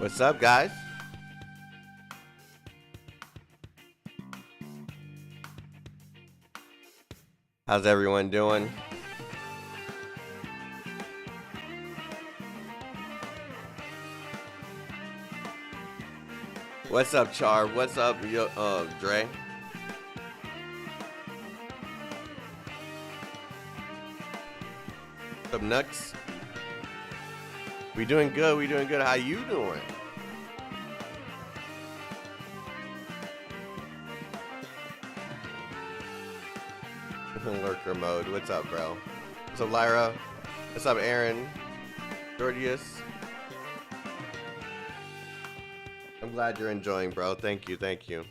What's up, guys? How's everyone doing? What's up, Char? What's up, Dre? What's up, Nux? We doing good. We doing good. How you doing? Lurker mode. What's up, bro? What's up, Lyra? What's up, Aaron? Gordius? I'm glad you're enjoying, bro. Thank you. Thank you.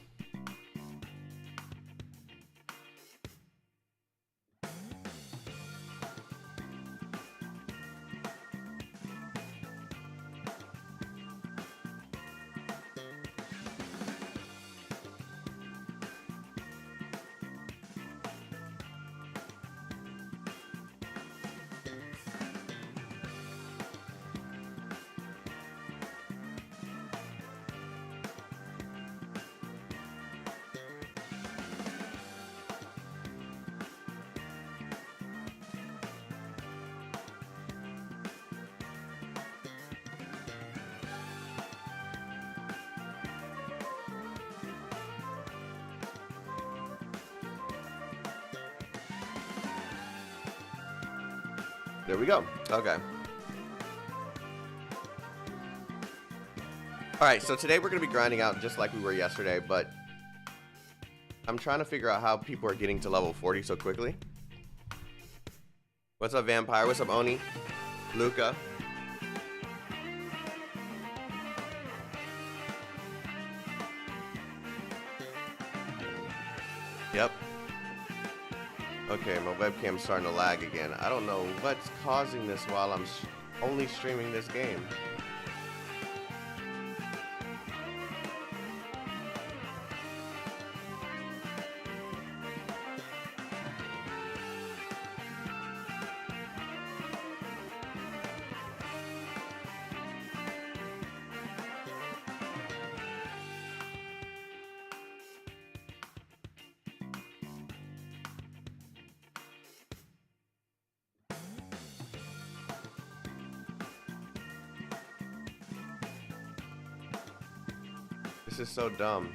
There we go. Okay. Alright, so today we're going to be grinding out just like we were yesterday, but I'm trying to figure out how people are getting to level 40 so quickly. What's up, Vampire? What's up, Oni? Luca? Yep. Okay, my webcam's starting to lag again. I don't know what's causing this while I'm only streaming this game. This is so dumb.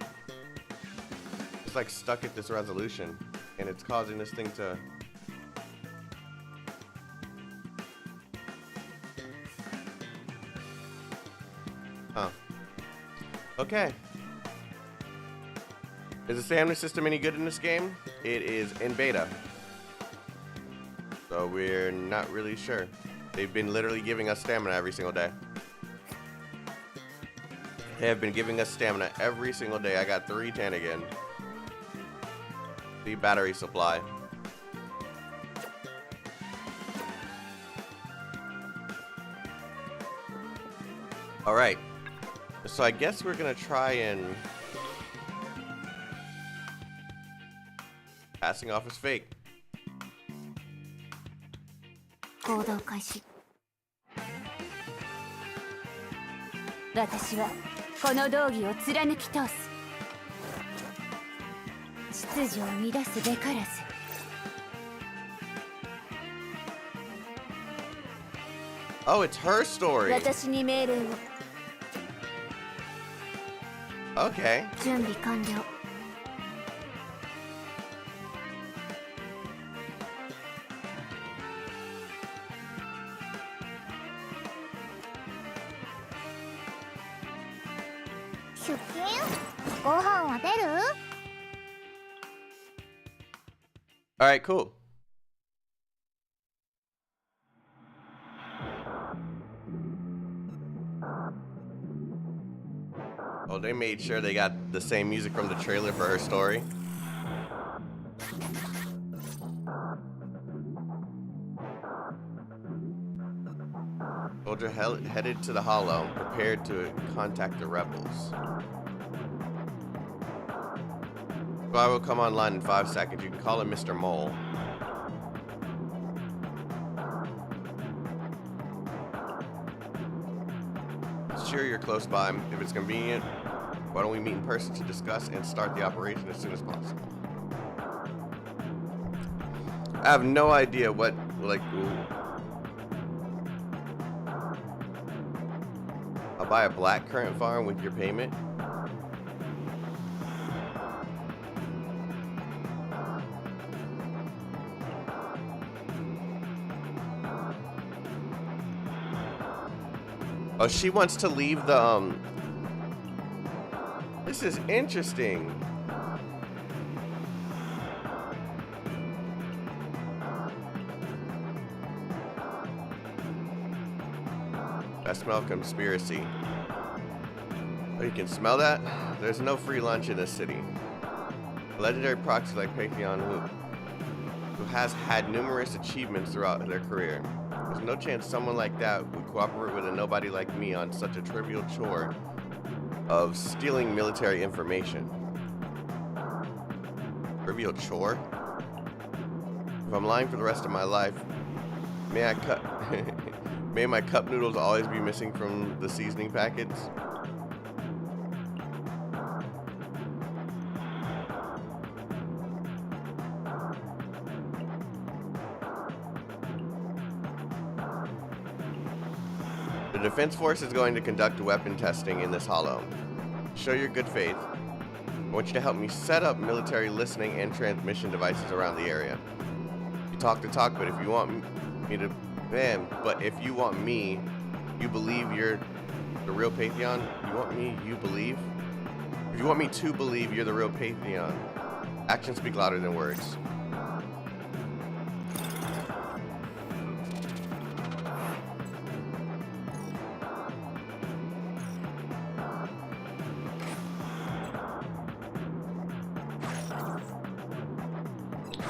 It's like stuck at this resolution, and it's causing this thing to... Huh. Okay. Is the stamina system any good in this game? It is in beta. So we're not really sure. They've been literally giving us stamina every single day. They have been giving us stamina every single day. I got 310 again. The battery supply. Alright. So I guess we're gonna try and... Passing off as fake. 行動開始。私はこの道義を貫き通す。秩序を乱すべからず。Oh, it's her story. 私に命令を。Okay. 準備完了。出勤？ご飯は出る？ Alright, cool. Oh, they made sure they got the same music from the trailer for her story. Soldier headed to the Hollow, prepared to contact the rebels. Squad will come online in 5 seconds. You can call him Mr. Mole. Sure, you're close by. If it's convenient, why don't we meet in person to discuss and start the operation as soon as possible? I have no idea what, like, ooh. I'll buy a black current farm with your payment. Oh, she wants to leave the, This is interesting. I smell conspiracy. Oh, you can smell that? There's no free lunch in this city. A legendary proxy like Pantheon who has had numerous achievements throughout their career. There's no chance someone like that would cooperate with a nobody like me on such a trivial chore of stealing military information. Trivial chore? If I'm lying for the rest of my life, may may my cup noodles always be missing from the seasoning packets? The Defense Force is going to conduct weapon testing in this hollow. Show your good faith. I want you to help me set up military listening and transmission devices around the area. You talk the talk, but if you want me to... but if you want me, you believe you're the real Pantheon? You want me, you believe? If you want me to believe you're the real Pantheon, actions speak louder than words.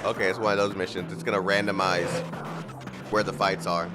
Okay, it's one of those missions. It's gonna randomize where the fights are.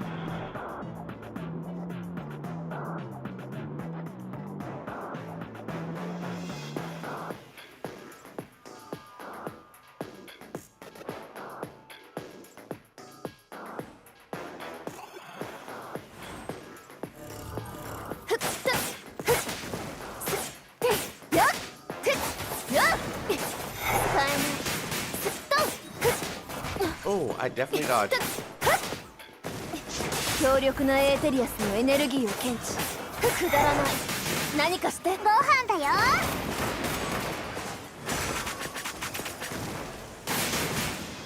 Oh, I definitely dodged. 強力なエーテリアスのエネルギーを検知。くだらない。何かして。ご飯だよ。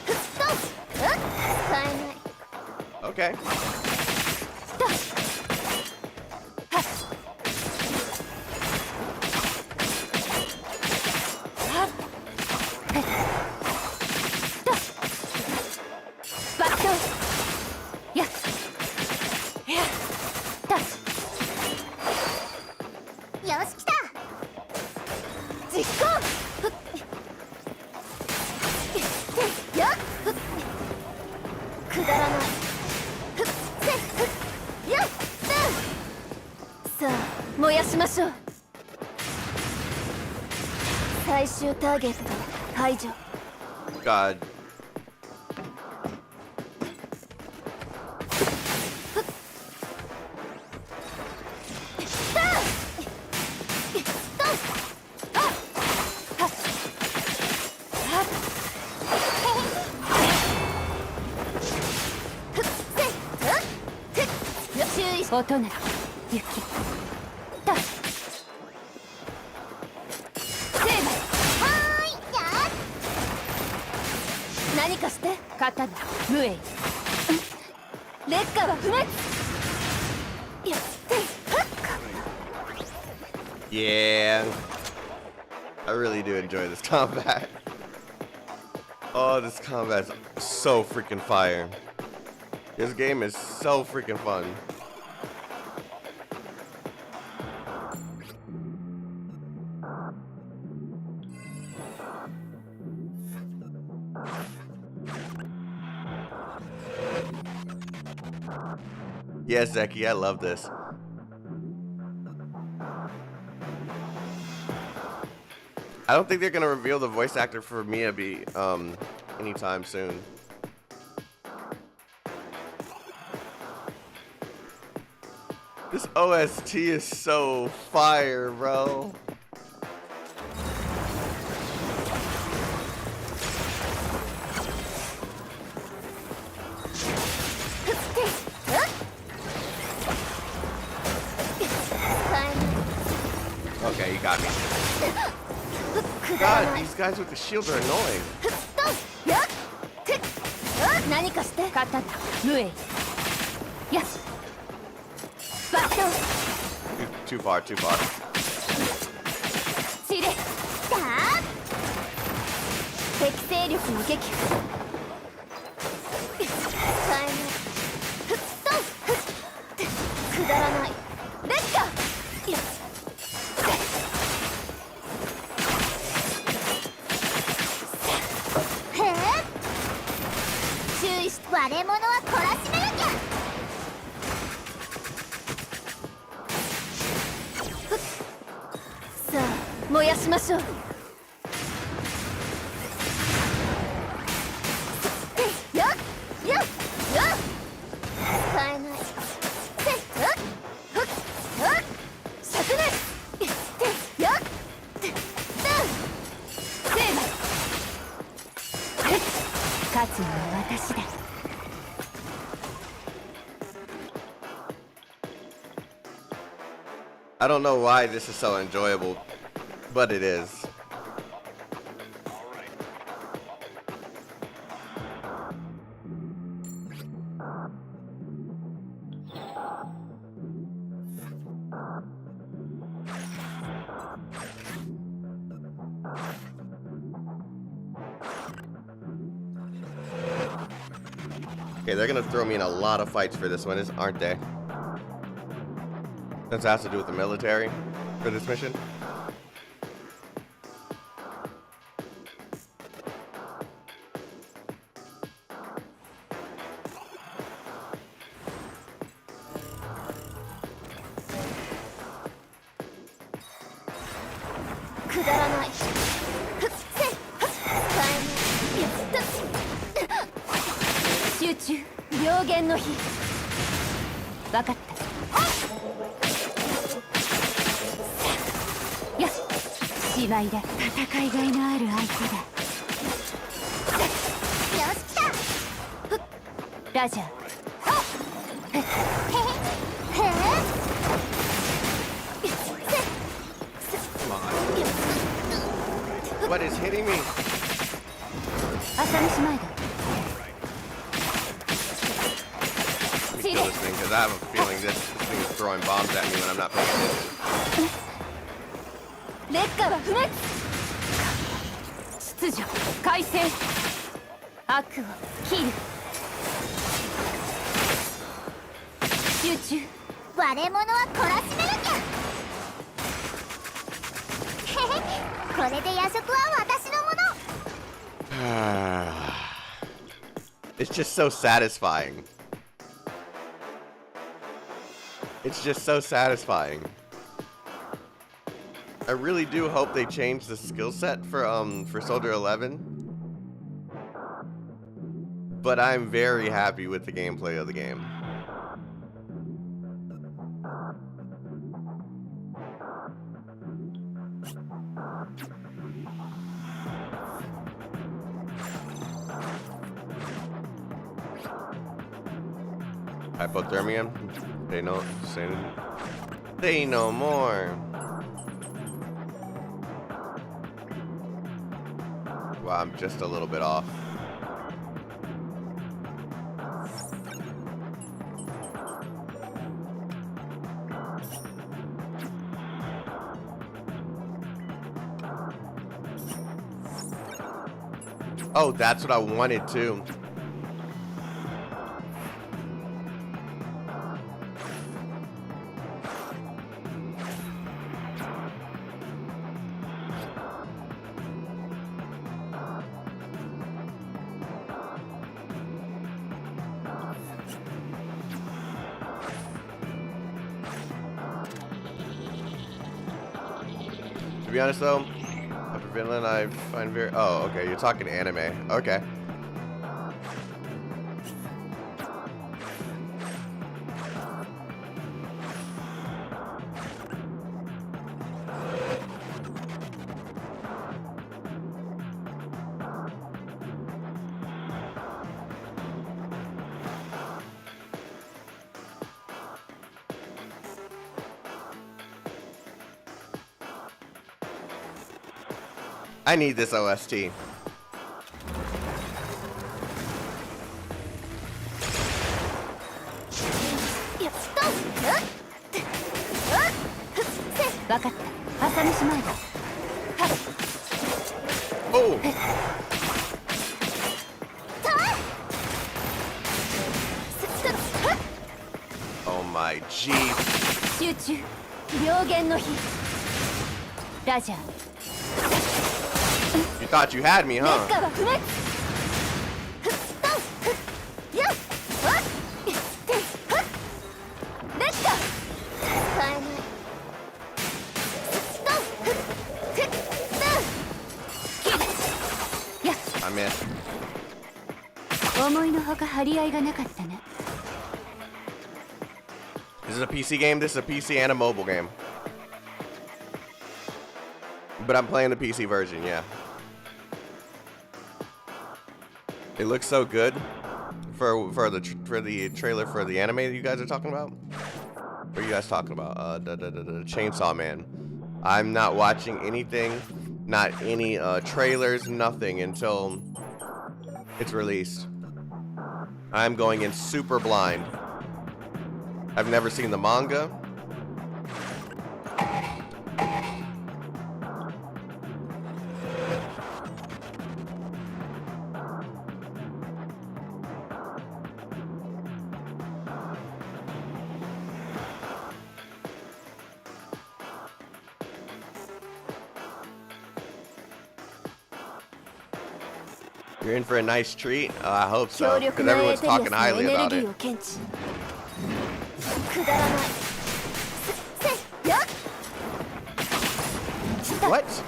使えない。Okay. God. Yeah, I really do enjoy this combat. Oh, this combat's so freaking fire. This game is so freaking fun. Yes, Zeki, I love this. I don't think they're gonna reveal the voice actor for Miyabi anytime soon. This OST is so fire, bro. Okay, you got me. God, these guys with the shields are annoying. Too far, too far. I don't know why this is so enjoyable, but it is. Okay, they're gonna throw me in a lot of fights for this one, aren't they? Since it has to do with the military for this mission. What is hitting me? Let me kill this thing because I have a feeling this thing is throwing bombs at me when I'm not paying attention. It's just so satisfying. It's just so satisfying. I really do hope they change the skill set for Soldier 11. But I'm very happy with the gameplay of the game. Hypothermia? Say no more. Wow, I'm just a little bit off. Oh, that's what I wanted too. To be honest though, hypervillain I find very... Oh, okay, you're talking anime. Okay. I need this OST. Oh! Oh my jeez. You thought you had me, huh? I missed. This is a PC game. This is a PC and a mobile game. But I'm playing the PC version, yeah. It looks so good for the trailer for the anime that you guys are talking about. What are you guys talking about? The Chainsaw Man. I'm not watching anything, not any trailers, nothing until it's released. I'm going in super blind. I've never seen the manga. You're in for a nice treat. I hope so, because everyone's talking highly about it. What?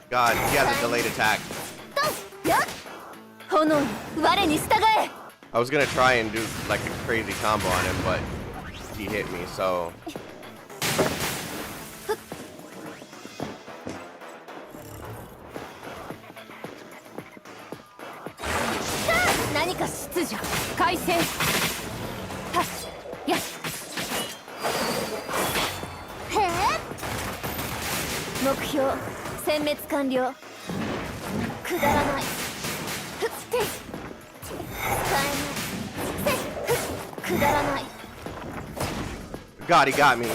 God, he has a delayed attack. I was gonna try and do like a crazy combo on him, but he hit me, so. God, he got me.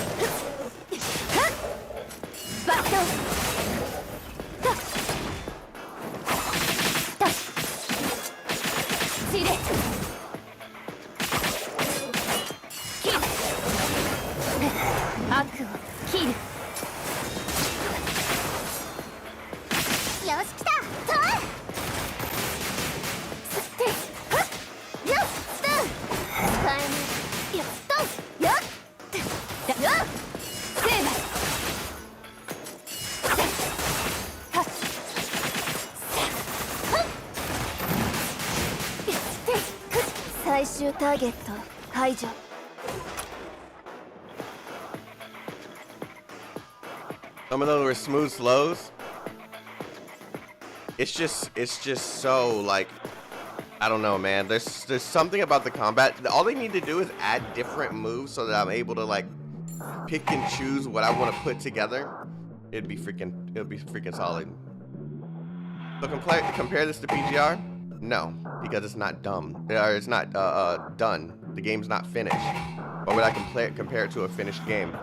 Some of those were smooth slows. It's just so like, I don't know, man. There's something about the combat. All they need to do is add different moves so that I'm able to like pick and choose what I want to put together. It'd be freaking solid. So compare this to PGR? No, because it's not dumb. Or it's not done. The game's not finished. Why would I compare it to a finished game?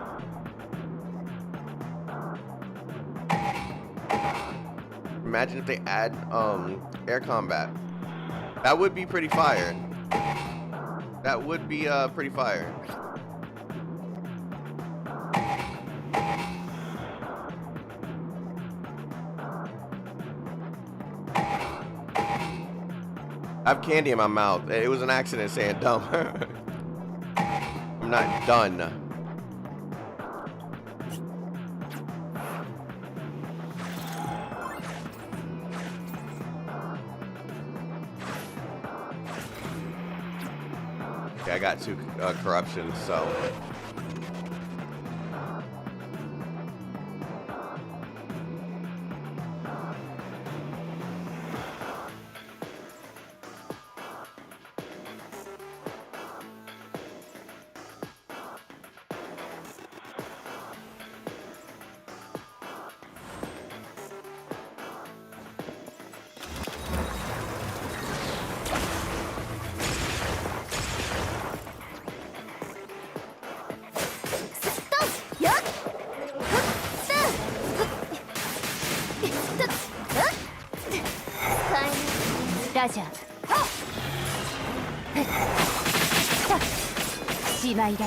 Imagine if they add air combat. That would be pretty fire. That would be pretty fire. I have candy in my mouth. It was an accident saying dumb. I'm not done. Okay, I got 2 corruptions, so.ラジャーしまいだ。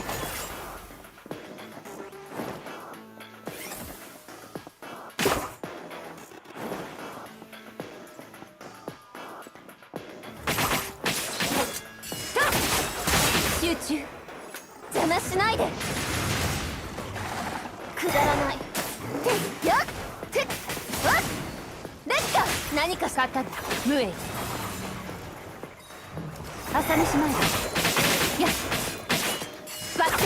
集中、邪魔しないで。くだらない。やっ、わっ、レッカ、何か勝った無縁。朝飯前だ。やっ、バット。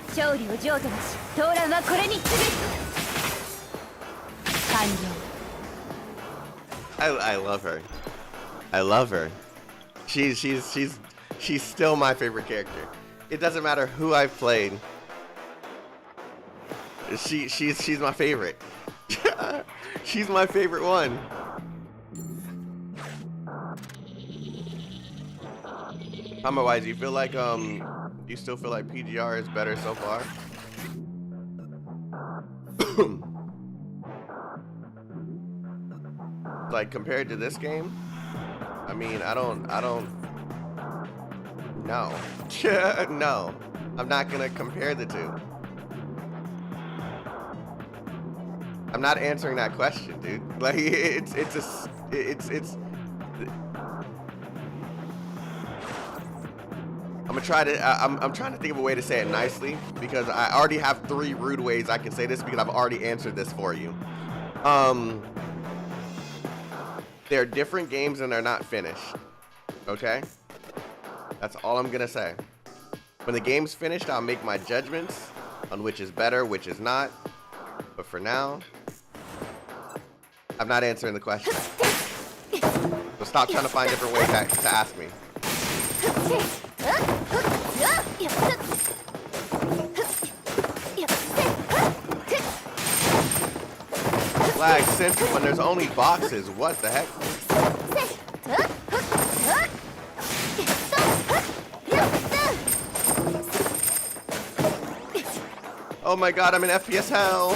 勝利を譲渡なし、トーランはこれに次ぐ。完了。I love her. I love her. She's still my favorite character. It doesn't matter who I've played. She's my favorite. She's my favorite one. Wise, you feel like you still feel like PGR is better so far? Like compared to this game? I mean, I don't no. No. I'm not gonna compare the two. I'm not answering that question, dude. Like it's I'm trying to think of a way to say it nicely because I already have 3 rude ways I can say this because I've already answered this for you. They're different games and they're not finished. Okay? That's all I'm gonna say. When the game's finished, I'll make my judgments on which is better, which is not. But for now, I'm not answering the question. So stop trying to find different ways to ask me. Flag central when there's only boxes. What the heck? Oh my god, I'm in FPS hell.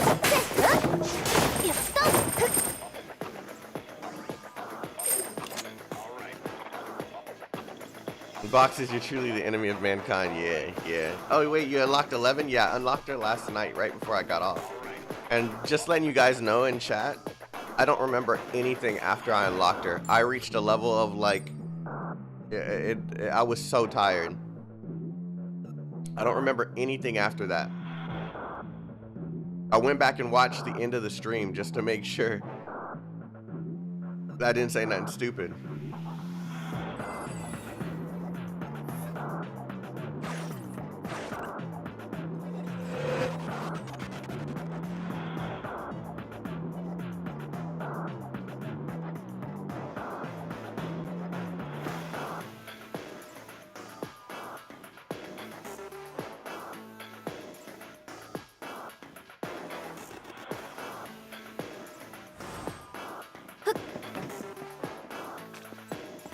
Boxes, you're truly the enemy of mankind. Yeah. Oh wait, you unlocked 11? Yeah, I unlocked her last night right before I got off. And just letting you guys know in chat, I don't remember anything after I unlocked her. I reached a level of like, I was so tired. I don't remember anything after that. I went back and watched the end of the stream just to make sure that I didn't say nothing stupid.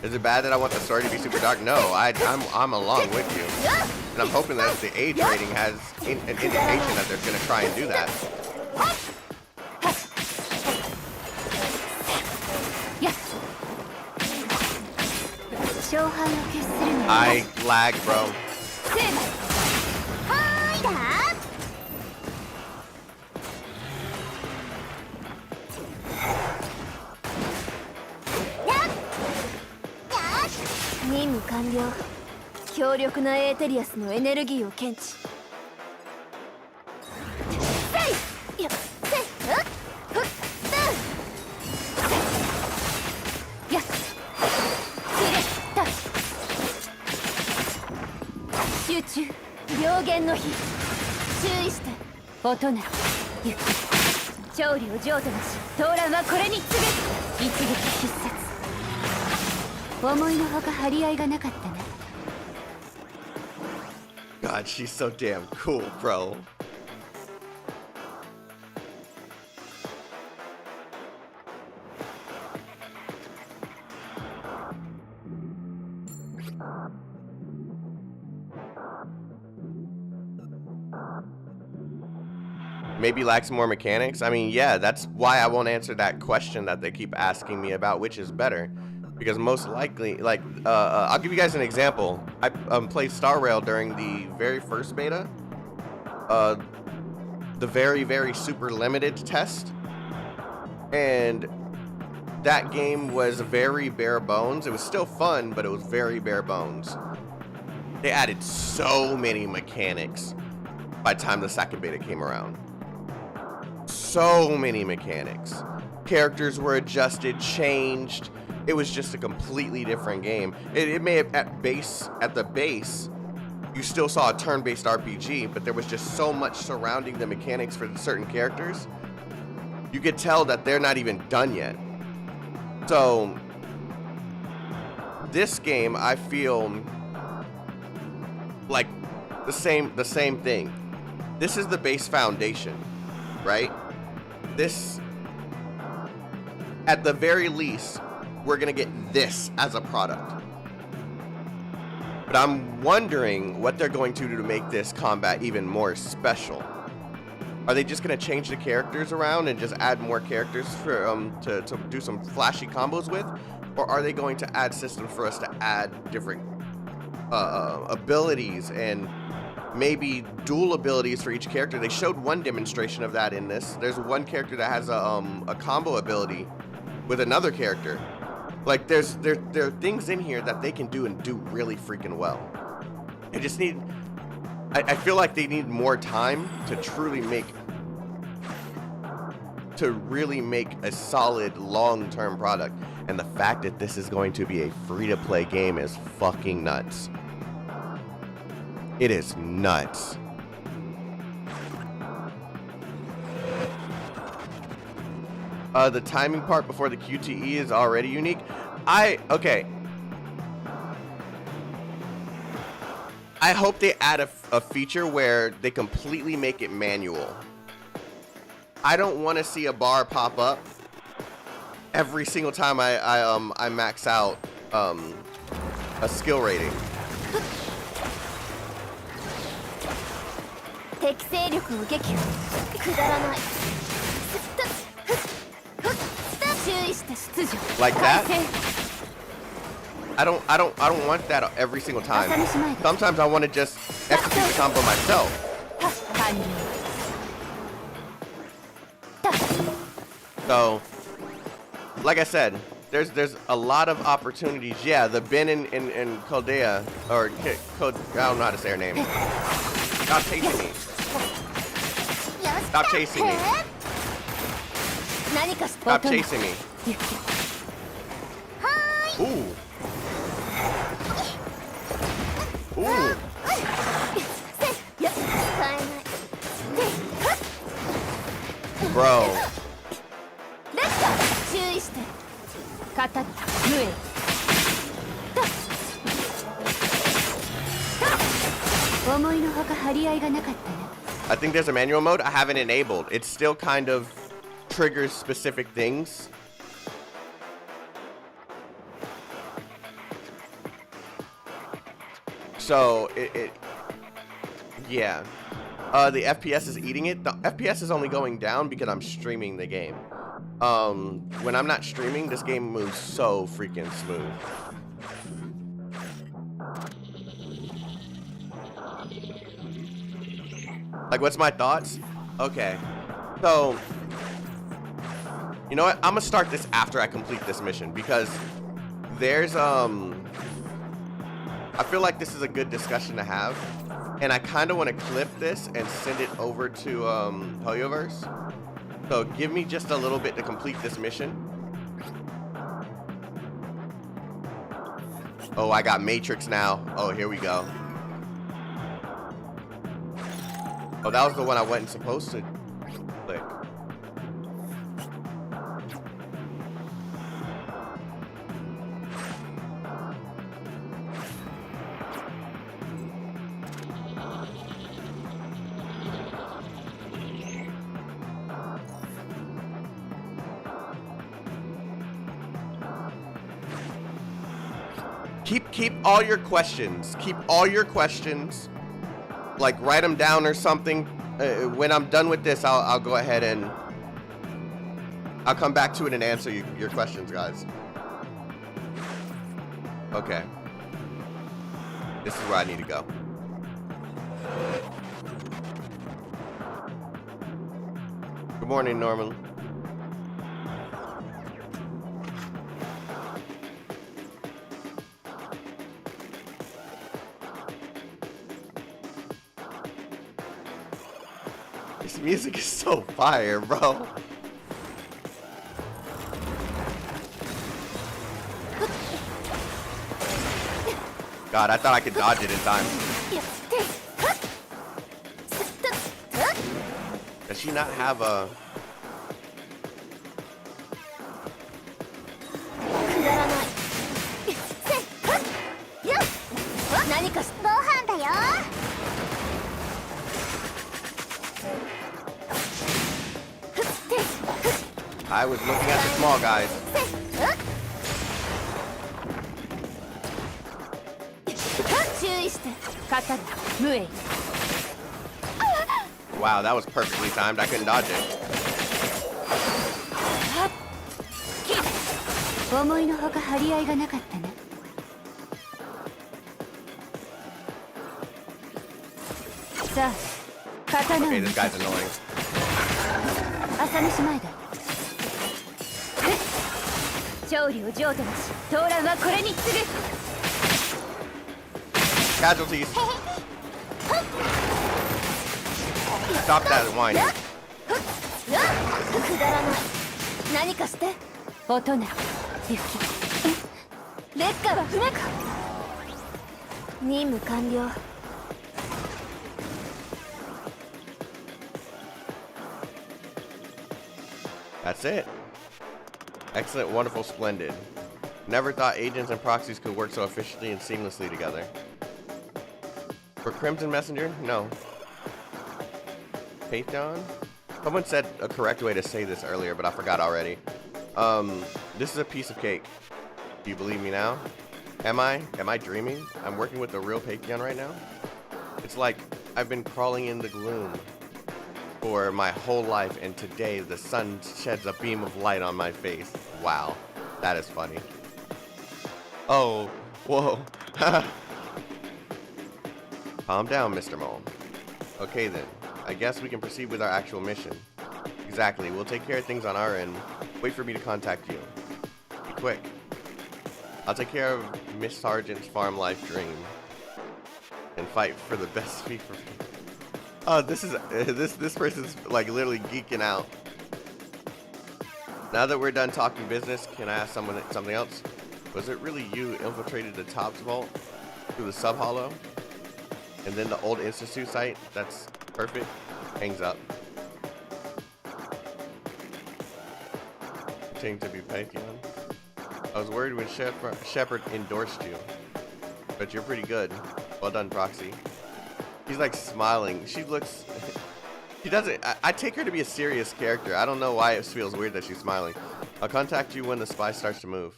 Is it bad that I want the story to be super dark? No, I'm along with you. And I'm hoping that the age rating has an indication that they're going to try and do that. I lag, bro. 務完了。強力なエーテリアスのエネルギーを検知。せいやせいふっやっ集中病原の火注意して音ならゆっくり調理を譲渡なし盗乱はこれに次ぐ一撃必殺思いのほか張り合いがなかったね God, she's so damn cool, bro. Maybe lacks more mechanics. I mean, yeah, that's why I won't answer that question that they keep asking me about which is better, because most likely, like, I'll give you guys an example. I played Star Rail during the very first beta, the very super limited test, and that game was very bare bones. It was still fun, but it was very bare bones. They added so many mechanics by the time the second beta came around. So many mechanics. Characters were adjusted, changed. It was just a completely different game. It may have at the base, you still saw a turn-based RPG, but there was just so much surrounding the mechanics for certain characters. You could tell that they're not even done yet. So this game, I feel like the same thing. This is the base foundation, right? This, at the very least, we're gonna get this as a product. But I'm wondering what they're going to do to make this combat even more special. Are they just gonna change the characters around and just add more characters for to do some flashy combos with? Or are they going to add systems for us to add different abilities and maybe dual abilities for each character? They showed one demonstration of that in this. There's one character that has a combo ability with another character. Like there are things in here that they can do and do really freaking well. They just need, I feel like they need more time to really make a solid long-term product. And the fact that this is going to be a free-to-play game is fucking nuts. It is nuts. The timing part before the QTE is already unique. Okay. I hope they add a feature where they completely make it manual. I don't want to see a bar pop up every single time I max out a skill rating. 適正力を撃破くだらない Like that? I don't want that every single time. Sometimes I want to just execute the combo myself. So, like I said, there's a lot of opportunities. Yeah, the Ben and Kodea, or I don't know how to say her name. Stop chasing me. Stop chasing me. Stop chasing me. Ooh. Ooh. Bro. I think there's a manual mode. I haven't enabled. It still kind of triggers specific things. So yeah. The FPS is eating it. The FPS is only going down because I'm streaming the game. When I'm not streaming, this game moves so freaking smooth. Like, what's my thoughts? Okay. So, you know what? I'm gonna start this after I complete this mission because there's I feel like this is a good discussion to have, and I kind of want to clip this and send it over to Hoyoverse. So give me just a little bit to complete this mission. Oh, I got Matrix now. Oh, here we go. Oh, that was the one I wasn't supposed to click. Keep all your questions. Keep all your questions. Like, write them down or something. When I'm done with this, I'll go ahead and I'll come back to it and answer your questions, guys. Okay. This is where I need to go. Good morning, Norman. This music is so fire, bro. God, I thought I could dodge it in time. Does she not have a... I was looking at the small guys. Wow, that was perfectly timed. I couldn't dodge it. Okay, this guy's annoying. Casualties. Stop that whining. That's it. Excellent, wonderful, splendid. Never thought agents and proxies could work so efficiently and seamlessly together. For Crimson Messenger? No. Patreon? Someone said a correct way to say this earlier, but I forgot already. This is a piece of cake. Do you believe me now? Am I dreaming? I'm working with the real Patreon right now? It's like I've been crawling in the gloom for my whole life, and today the sun sheds a beam of light on my face. Wow, that is funny. Oh, whoa. Calm down, Mr. Mole. Okay then, I guess we can proceed with our actual mission. Exactly, we'll take care of things on our end. Wait for me to contact you. Be quick. I'll take care of Miss Sargent's farm life dream and fight for the best fee for... Oh, this person's like literally geeking out. Now that we're done talking business, can I ask something else? Was it really you who infiltrated the Tops Vault through the sub-hollow? And then the old Institute site? That's perfect. Hangs up. Continue to be Patreon. I was worried when Shepard endorsed you. But you're pretty good. Well done, Proxy. He's like smiling. She looks... She doesn't... I take her to be a serious character. I don't know why it feels weird that she's smiling. I'll contact you when the spy starts to move.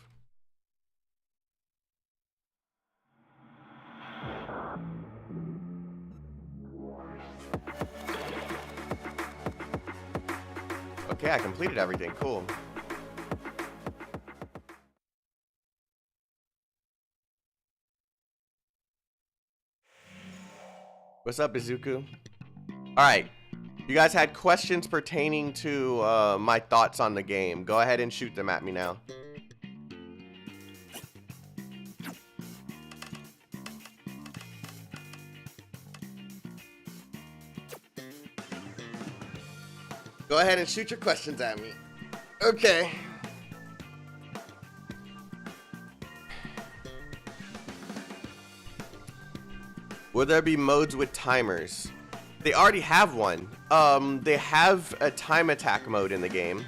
Okay, I completed everything. Cool. What's up, Izuku? Alright. You guys had questions pertaining to my thoughts on the game. Go ahead and shoot them at me now. Go ahead and shoot your questions at me. Okay. Will there be modes with timers? They already have one. They have a time attack mode in the game,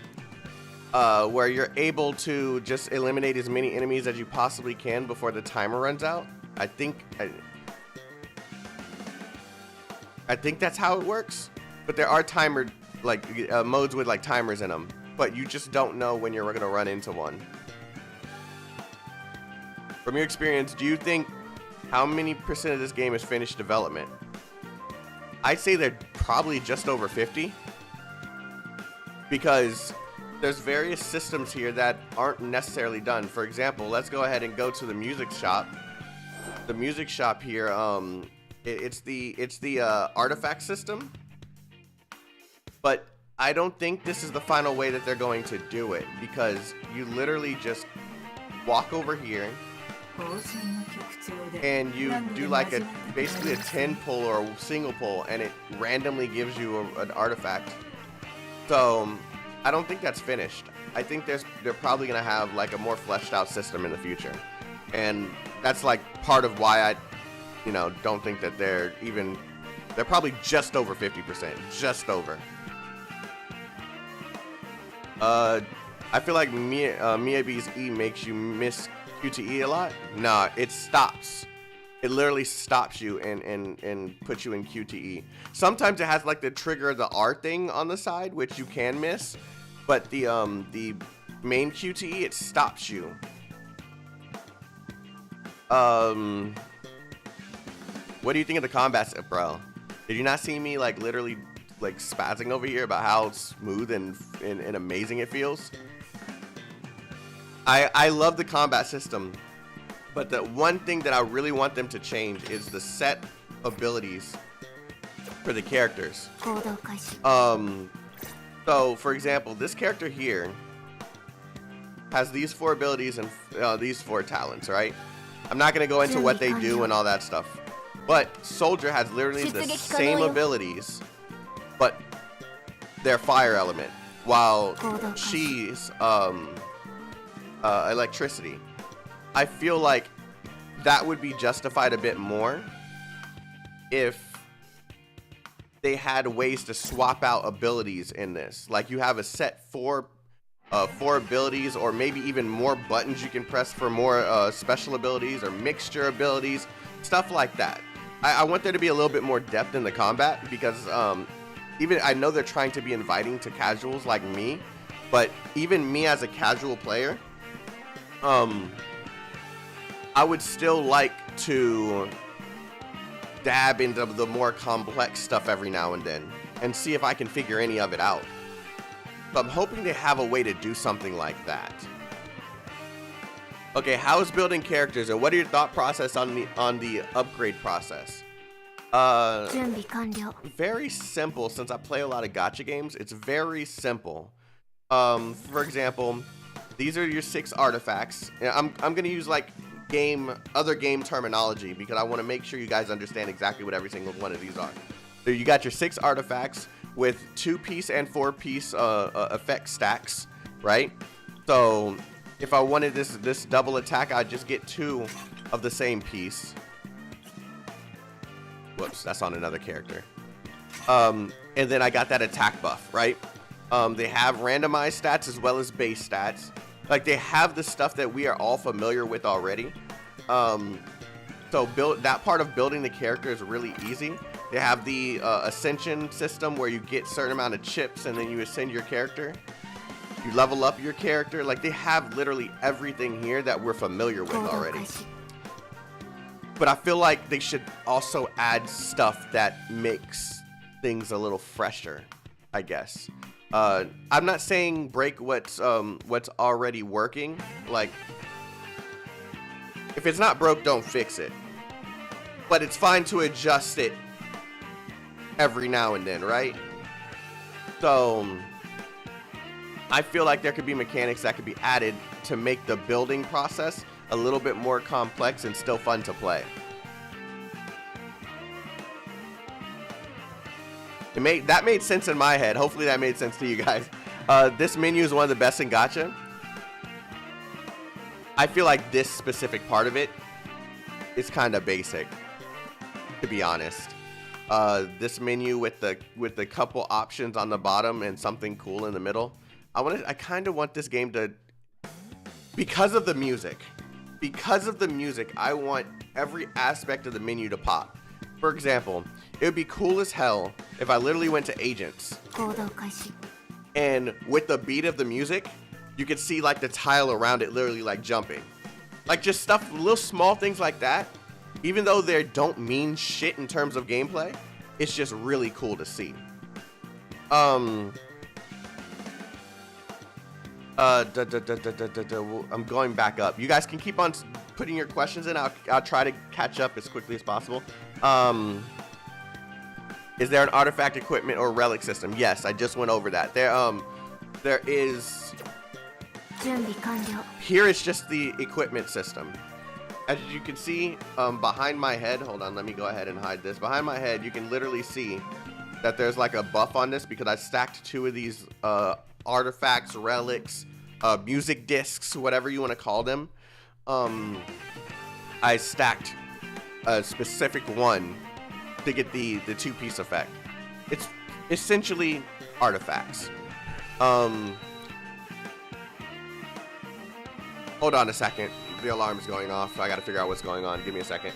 where you're able to just eliminate as many enemies as you possibly can before the timer runs out. I think that's how it works. But there are timer modes with like timers in them, but you just don't know when you're gonna run into one. From your experience, do you think how many percent of this game is finished development? I'd say they're probably just over 50, because there's various systems here that aren't necessarily done. For example, let's go ahead and go to the music shop. The music shop here, it's the artifact system, but I don't think this is the final way that they're going to do it, because you literally just walk over here and you do like basically a 10 pull or a single pull, and it randomly gives you an artifact. So I don't think that's finished. I think they're probably gonna have like a more fleshed out system in the future, and that's like part of why I don't think that they're probably just over 50%, just over. I feel like Miyabi's E makes you miss QTE a lot. Nah, it stops. It literally stops you and puts you in QTE. Sometimes it has like the trigger the R thing on the side, which you can miss, but the main QTE, it stops you. What do you think of the combat, bro? Did you not see me like literally like spazzing over here about how smooth and amazing it feels? I love the combat system, but the one thing that I really want them to change is the set abilities for the characters. So for example, this character here has these 4 abilities and these 4 talents, right? I'm not gonna go into what they do and all that stuff, but Soldier has literally the same abilities, but they're fire element, while she's electricity. I feel like that would be justified a bit more if they had ways to swap out abilities in this. Like you have a set 4 abilities, or maybe even more buttons you can press for more special abilities or mixture abilities, stuff like that. I want there to be a little bit more depth in the combat, because even I know they're trying to be inviting to casuals like me, but even me as a casual player, I would still like to dab into the more complex stuff every now and then and see if I can figure any of it out. So I'm hoping they have a way to do something like that. Okay, how is building characters, and what are your thought process on the upgrade process? Very simple. Since I play a lot of gacha games, it's very simple. For example, these are your 6 artifacts. I'm gonna use like other game terminology, because I want to make sure you guys understand exactly what every single one of these are. So you got your 6 artifacts with 2-piece and 4-piece effect stacks, right? So if I wanted this double attack, I'd just get 2 of the same piece. Whoops, that's on another character. And then I got that attack buff, right? They have randomized stats as well as base stats. Like they have the stuff that we are all familiar with already. So that part of building the character is really easy. They have the ascension system where you get a certain amount of chips and then you ascend your character. You level up your character. Like they have literally everything here that we're familiar with already. But I feel like they should also add stuff that makes things a little fresher, I guess. I'm not saying break what's already working. Like, if it's not broke, don't fix it. But it's fine to adjust it every now and then, right? So I feel like there could be mechanics that could be added to make the building process a little bit more complex and still fun to play. That made sense in my head. Hopefully that made sense to you guys. This menu is one of the best in gacha. I feel like this specific part of it is kind of basic, to be honest. This menu with the couple options on the bottom and something cool in the middle. I kind of want this game to, because of the music, I want every aspect of the menu to pop. For example, it would be cool as hell if I literally went to agents, and with the beat of the music, you could see like the tile around it literally like jumping. Like just stuff, little small things like that, even though they don't mean shit in terms of gameplay, it's just really cool to see. I'm going back up. You guys can keep on putting your questions in. I'll try to catch up as quickly as possible. Is there an artifact equipment or relic system? Yes, I just went over that. There is. Here is just the equipment system. As you can see, behind my head, hold on, let me go ahead and hide this. Behind my head, you can literally see that there's like a buff on this because I stacked 2 of these artifacts, relics, music discs, whatever you want to call them. I stacked a specific one to get the 2-piece effect. It's essentially artifacts. Hold on a second. The alarm is going off. I gotta figure out what's going on. Give me a second.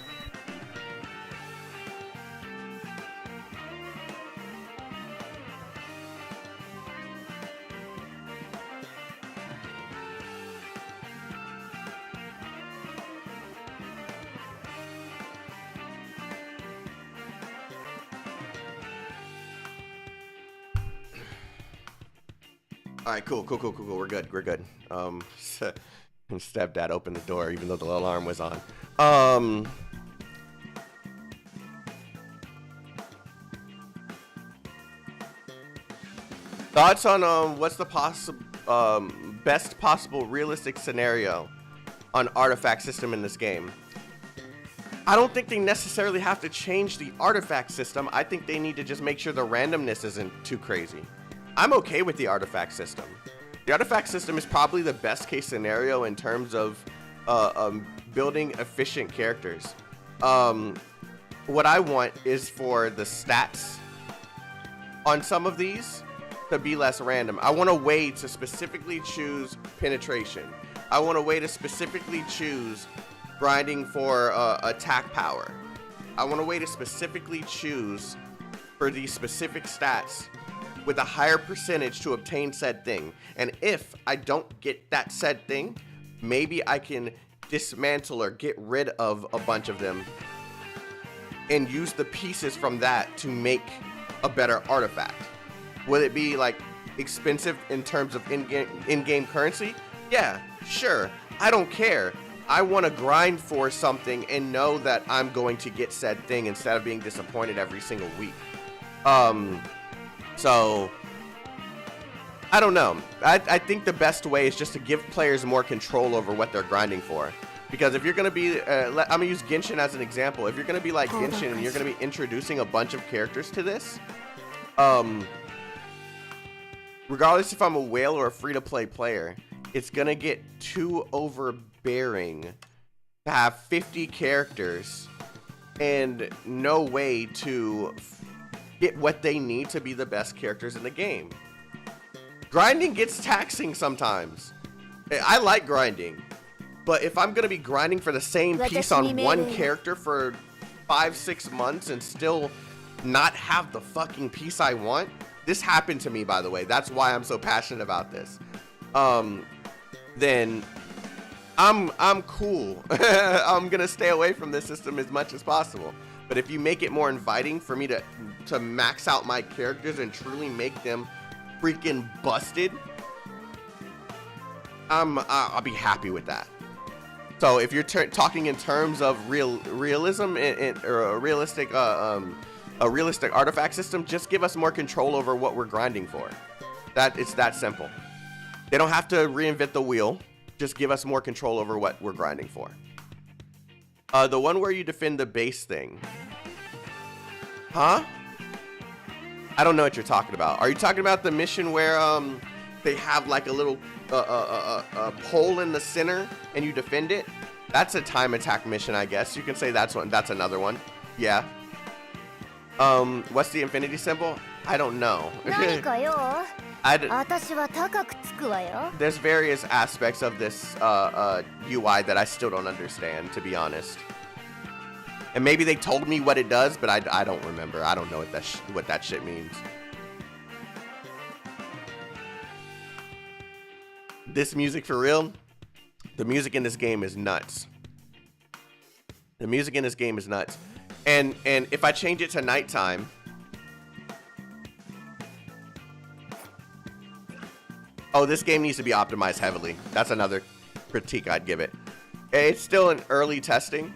All right, cool. We're good. Stepdad opened the door even though the alarm was on. Thoughts on what's the best possible realistic scenario on artifact system in this game? I don't think they necessarily have to change the artifact system. I think they need to just make sure the randomness isn't too crazy. I'm okay with the artifact system. The artifact system is probably the best case scenario in terms of building efficient characters. What I want is for the stats on some of these to be less random. I want a way to specifically choose penetration. I want a way to specifically choose grinding for attack power. I want a way to specifically choose for these specific stats with a higher percentage to obtain said thing. And if I don't get that said thing, maybe I can dismantle or get rid of a bunch of them and use the pieces from that to make a better artifact. Will it be like expensive in terms of in-game currency? Yeah, sure. I don't care. I want to grind for something and know that I'm going to get said thing instead of being disappointed every single week. So, I don't know. I think the best way is just to give players more control over what they're grinding for. Because if you're going to be, I'm going to use Genshin as an example. If you're going to be like Genshin and you're going to be introducing a bunch of characters to this, regardless if I'm a whale or a free-to-play player, it's going to get too overbearing to have 50 characters and no way to get what they need to be the best characters in the game. Grinding gets taxing sometimes. I like grinding, but if I'm gonna be grinding for the same piece on one character for 5-6 months and still not have the fucking piece I want, this happened to me, by the way. That's why I'm so passionate about this. Then I'm cool. I'm gonna stay away from this system as much as possible. But if you make it more inviting for me to max out my characters and truly make them freaking busted, I'll be happy with that. So if you're talking in terms of realism or a realistic artifact system, just give us more control over what we're grinding for. It's that simple. They don't have to reinvent the wheel. Just give us more control over what we're grinding for. The one where you defend the base thing. Huh? I don't know what you're talking about. Are you talking about the mission where they have like a little pole in the center and you defend it? That's a time attack mission, I guess. You can say that's one. That's another one. Yeah. What's the infinity symbol? I don't know. There's various aspects of this UI that I still don't understand, to be honest. And maybe they told me what it does, but I don't remember. I don't know what that shit means. This music for real? The music in this game is nuts. The music in this game is nuts. And if I change it to nighttime, oh, this game needs to be optimized heavily. That's another critique I'd give it. It's still in early testing,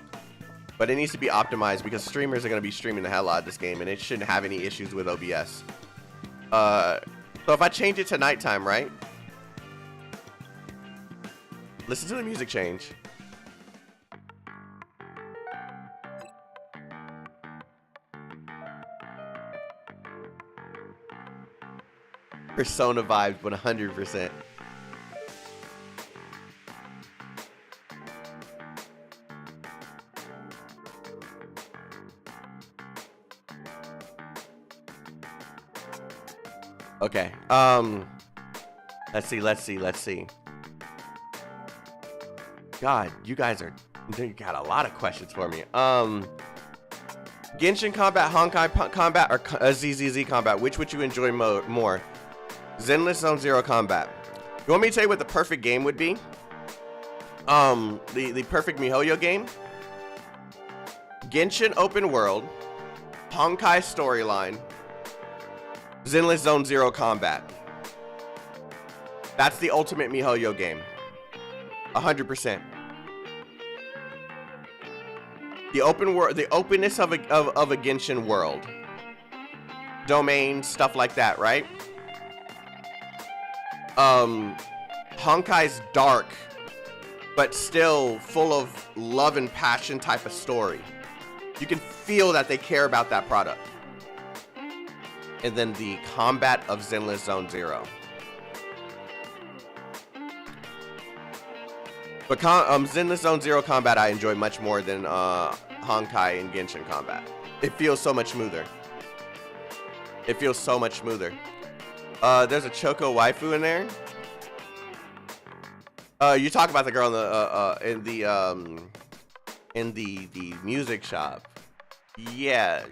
but it needs to be optimized because streamers are going to be streaming the hell out of this game, and it shouldn't have any issues with OBS. So if I change it to nighttime, right? Listen to the music change. Persona vibes, but 100%. Okay. Let's see. God, you got a lot of questions for me. Genshin combat, Honkai combat, or ZZZ combat? Which would you enjoy more? Zenless Zone Zero combat. You want me to tell you what the perfect game would be? The perfect MiHoYo game. Genshin open world, Honkai storyline, Zenless Zone Zero combat. That's the ultimate MiHoYo game. 100%. The open world, the openness of a Genshin world, domain, stuff like that, right? Honkai's dark, but still full of love and passion type of story. You can feel that they care about that product. And then the combat of Zenless Zone Zero. But Zenless Zone Zero combat I enjoy much more than Honkai and Genshin combat. It feels so much smoother. There's a Choco waifu in there. You talk about the girl in the music shop. Yeah.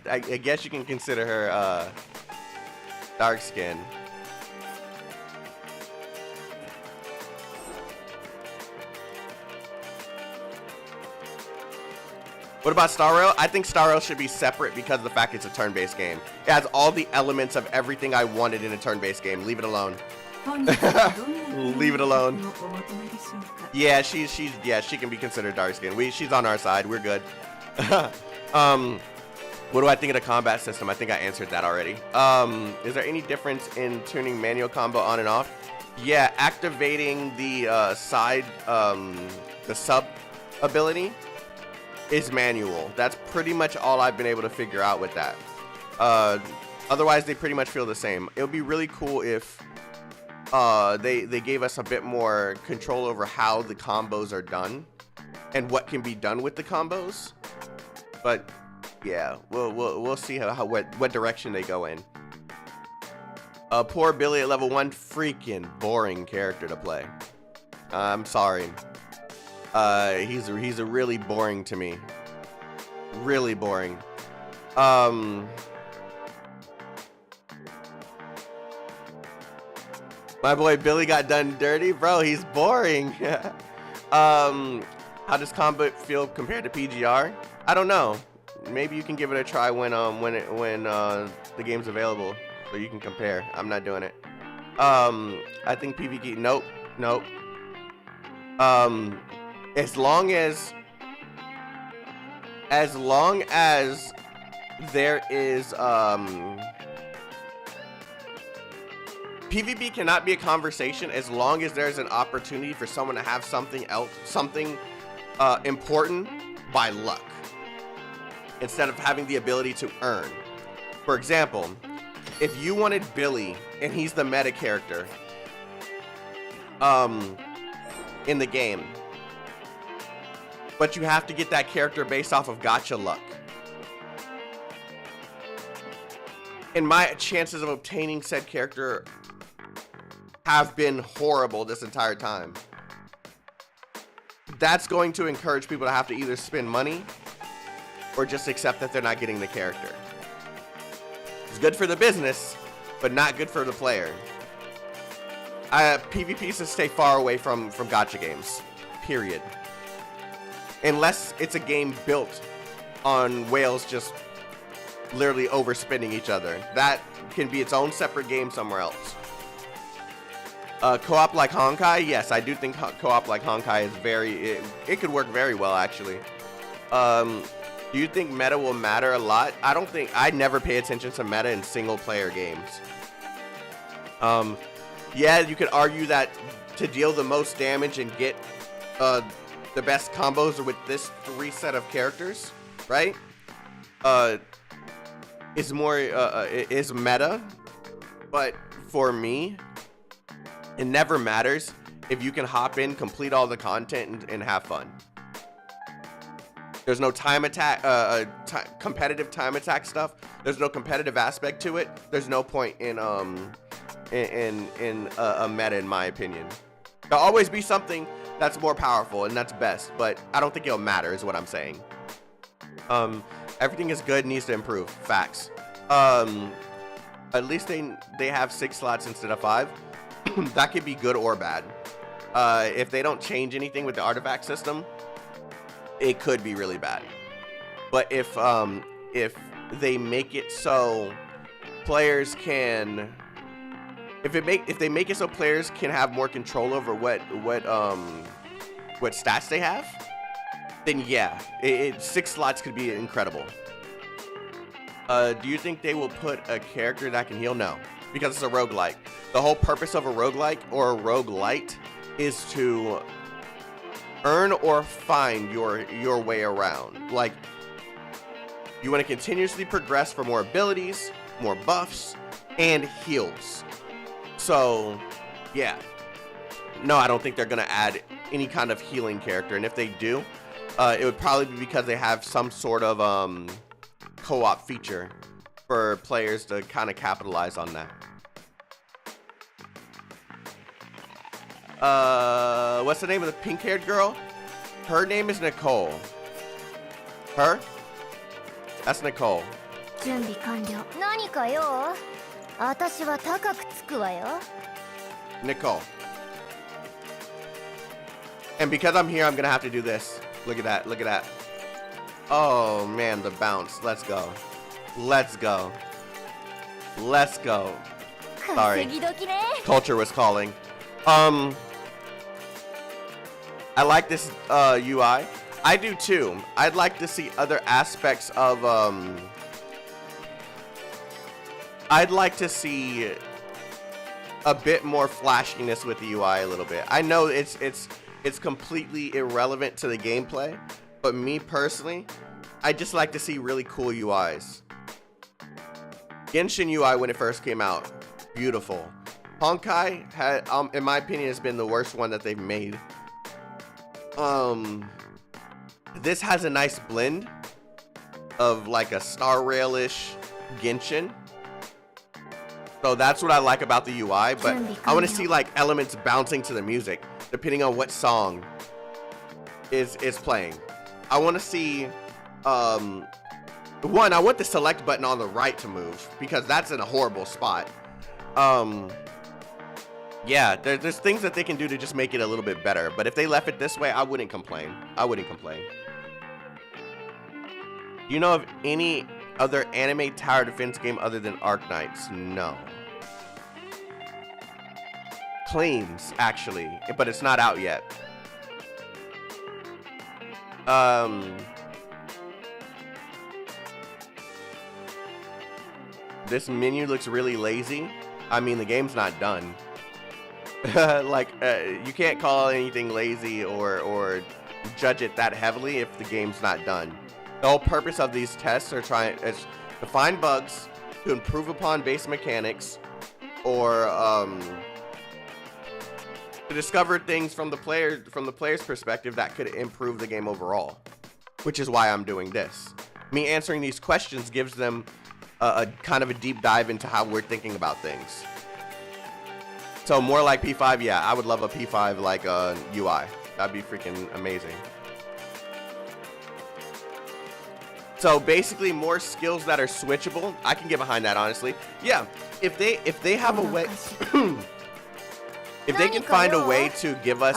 I guess you can consider her dark skin. What about Star Rail? I think Star Rail should be separate because of the fact it's a turn-based game. It has all the elements of everything I wanted in a turn-based game. Leave it alone. Leave it alone. Yeah, she can be considered dark skin. She's on our side. We're good. What do I think of the combat system? I think I answered that already. Is there any difference in tuning manual combo on and off? Yeah, activating the the sub ability is manual. That's pretty much all I've been able to figure out with that. Otherwise, they pretty much feel the same. It would be really cool if they gave us a bit more control over how the combos are done and what can be done with the combos. But yeah, we'll see what direction they go in. Poor Billy at level 1, freaking boring character to play. I'm sorry. He's really boring to me. Really boring. My boy Billy got done dirty, bro. He's boring. How does combat feel compared to PGR? I don't know. Maybe you can give it a try when the game's available, so you can compare. I'm not doing it. I think PvP. Nope. As long as there is PvP cannot be a conversation as long as there's an opportunity for someone to have something important by luck instead of having the ability to earn. For example, if you wanted Billy and he's the meta character in the game, but you have to get that character based off of gacha luck, and my chances of obtaining said character have been horrible this entire time. That's going to encourage people to have to either spend money or just accept that they're not getting the character. It's good for the business, but not good for the player. PvPs to stay far away from gacha games, period. Unless it's a game built on whales just literally overspending each other. That can be its own separate game somewhere else. Co-op like Honkai, yes, I do think co-op like Honkai is it could work very well, actually. Do you think meta will matter a lot? I never pay attention to meta in single player games. Yeah, you could argue that to deal the most damage and get the best combos with this 3 set of characters, right? Is meta, but for me, it never matters if you can hop in, complete all the content, and have fun. There's no time attack, competitive time attack stuff. There's no competitive aspect to it. There's no point in a meta, in my opinion. There'll always be something that's more powerful and that's best, but I don't think it'll matter, is what I'm saying. Everything is good, needs to improve. Facts. At least they have 6 slots instead of 5. That could be good or bad. If they don't change anything with the artifact system, it could be really bad. But if they make it so players can, if they make it so players can have more control over what stats they have, then yeah, 6 slots could be incredible. Do you think they will put a character that can heal? No, because it's a roguelike. The whole purpose of a roguelike or a roguelite is to earn or find your way around. Like, you want to continuously progress for more abilities, more buffs, and heals. So, yeah. No, I don't think they're going to add any kind of healing character. And if they do, it would probably be because they have some sort of co-op feature for players to kind of capitalize on that. What's the name of the pink-haired girl? Her name is Nicole. Her? That's Nicole. 準備完了。何かよ。私は高くつくわよ。Nicole. And because I'm here, I'm gonna have to do this. Look at that. Look at that. Oh man, the bounce. Let's go. Let's go. Let's go. Sorry. Culture was calling. I like this UI. I do too. I'd like to see other aspects of I'd like to see a bit more flashiness with the UI a little bit. I know it's completely irrelevant to the gameplay, but me personally, I just like to see really cool UIs. Genshin UI when it first came out, beautiful. Honkai had, in my opinion, has been the worst one that they've made. This has a nice blend of like a Star Rail-ish Genshin. So that's what I like about the UI, but I want to see like elements bouncing to the music, depending on what song is playing. I want to see, one, I want the select button on the right to move, because that's in a horrible spot. Yeah, there's things that they can do to just make it a little bit better, but if they left it this way, I wouldn't complain. I wouldn't complain. Do you know of any other anime tower defense game other than Arknights? No. Claims, actually, but it's not out yet. This menu looks really lazy. I mean, the game's not done. Like, you can't call anything lazy or judge it that heavily if the game's not done. The whole purpose of these tests is to find bugs, to improve upon base mechanics, or to discover things from the player's perspective that could improve the game overall, which is why I'm doing this. Me answering these questions gives them a kind of a deep dive into how we're thinking about things. So more like P5, yeah, I would love a P5 like UI. That'd be freaking amazing. So basically more skills that are switchable. I can get behind that, honestly. Yeah, if they have a way if they can find a way to give us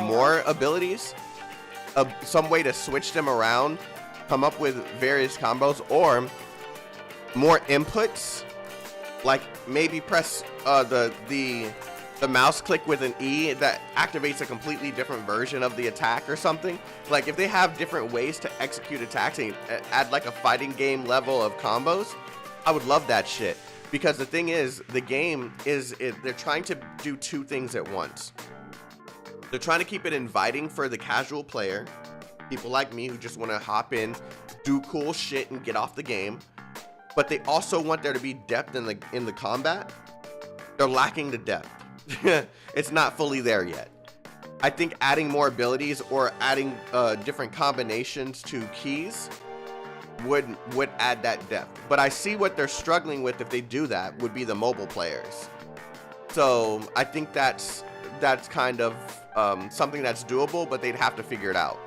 more abilities, some way to switch them around, come up with various combos, or more inputs, like maybe press the mouse click with an E that activates a completely different version of the attack or something. Like if they have different ways to execute attacks and add like a fighting game level of combos, I would love that shit. Because the thing is, the game they're trying to do two things at once. They're trying to keep it inviting for the casual player, people like me who just want to hop in, do cool shit and get off the game. But they also want there to be depth in the combat. They're lacking the depth. It's not fully there yet. I think adding more abilities or adding different combinations to keys would add that depth. But I see what they're struggling with if they do that would be the mobile players. So I think that's kind of something that's doable, but they'd have to figure it out.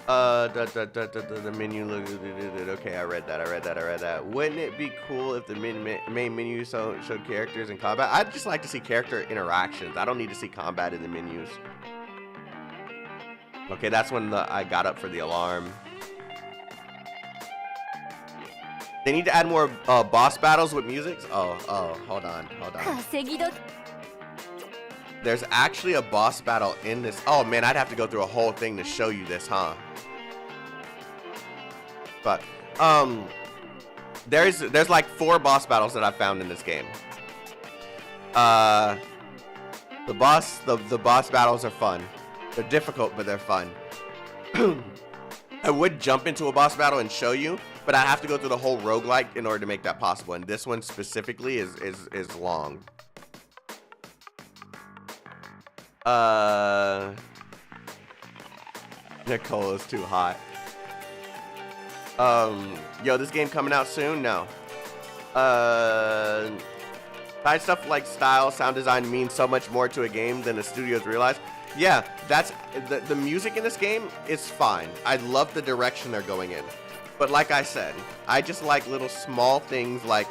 The menu look. Okay, I read that. Wouldn't it be cool if the main menu showed characters in combat? I'd just like to see character interactions. I don't need to see combat in the menus. Okay, that's when I got up for the alarm. They need to add more boss battles with music. Oh, hold on. There's actually a boss battle in this. Oh man, I'd have to go through a whole thing to show you this, huh? But there's like 4 boss battles that I found in this game. The boss battles are fun. They're difficult, but they're fun. I would jump into a boss battle and show you, but I have to go through the whole roguelike in order to make that possible. And this one specifically is long. Nicole is too hot. Yo, this game coming out soon? No. Side stuff like style, sound design means so much more to a game than the studios realize. Yeah, that's the music in this game is fine. I love the direction they're going in. But like I said, I just like little small things like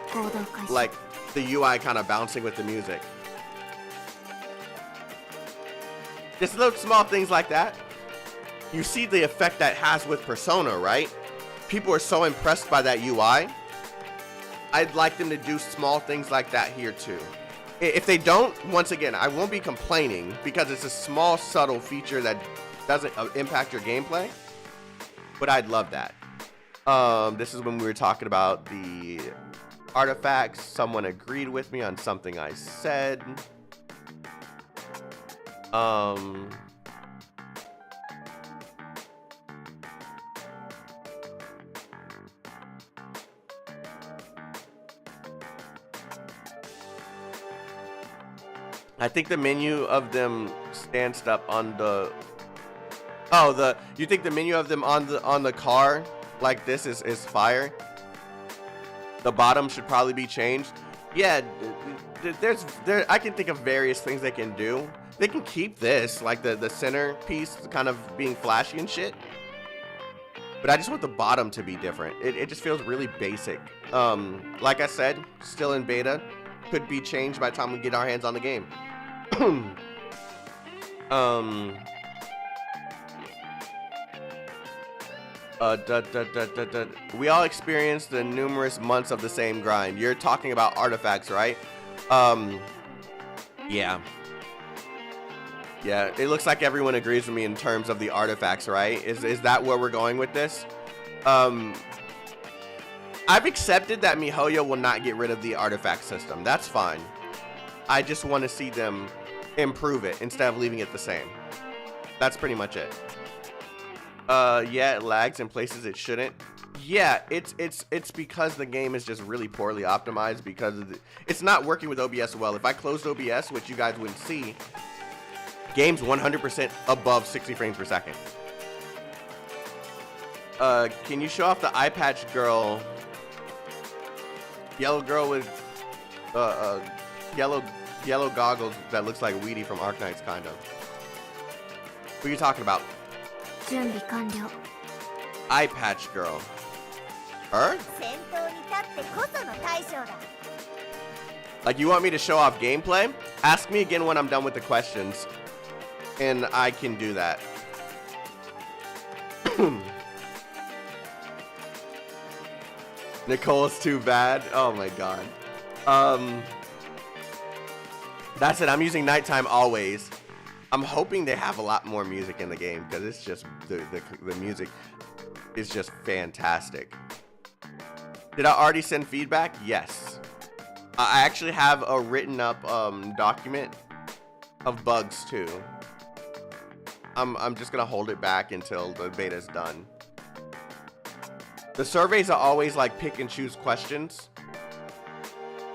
the UI kind of bouncing with the music. Just little small things like that. You see the effect that has with Persona, right? People are so impressed by that UI. I'd like them to do small things like that here too. If they don't, once again, I won't be complaining because it's a small, subtle feature that doesn't impact your gameplay. But I'd love that. This is when we were talking about the artifacts. Someone agreed with me on something I said. I think the menu of them stands up on the. Oh, you think the menu of them on the car like this is fire? The bottom should probably be changed. Yeah, I can think of various things they can do. They can keep this like the center piece kind of being flashy and shit. But I just want the bottom to be different. It just feels really basic. Like I said, still in beta. Could be changed by the time we get our hands on the game. We all experienced the numerous months of the same grind. You're talking about artifacts, right? Yeah. Yeah, it looks like everyone agrees with me in terms of the artifacts, right? Is that where we're going with this? I've accepted that MiHoYo will not get rid of the artifact system. That's fine. I just want to see them improve it instead of leaving it the same. That's pretty much it. Yeah, it lags in places it shouldn't. Yeah, it's because the game is just really poorly optimized because of it's not working with OBS well. If I closed OBS, which you guys wouldn't see, game's 100% above 60 frames per second. Can you show off the eye patch girl? Yellow girl with yellow goggles that looks like Weedy from Arknights, kind of. What are you talking about? Eye patch girl. Her? Like, you want me to show off gameplay? Ask me again when I'm done with the questions, and I can do that. Nicole's too bad. Oh my god. That's it. I'm using nighttime always. I'm hoping they have a lot more music in the game because it's just the music is just fantastic. Did I already send feedback? Yes. I actually have a written up document of bugs too. I'm just gonna hold it back until the beta's done. The surveys are always like pick and choose questions.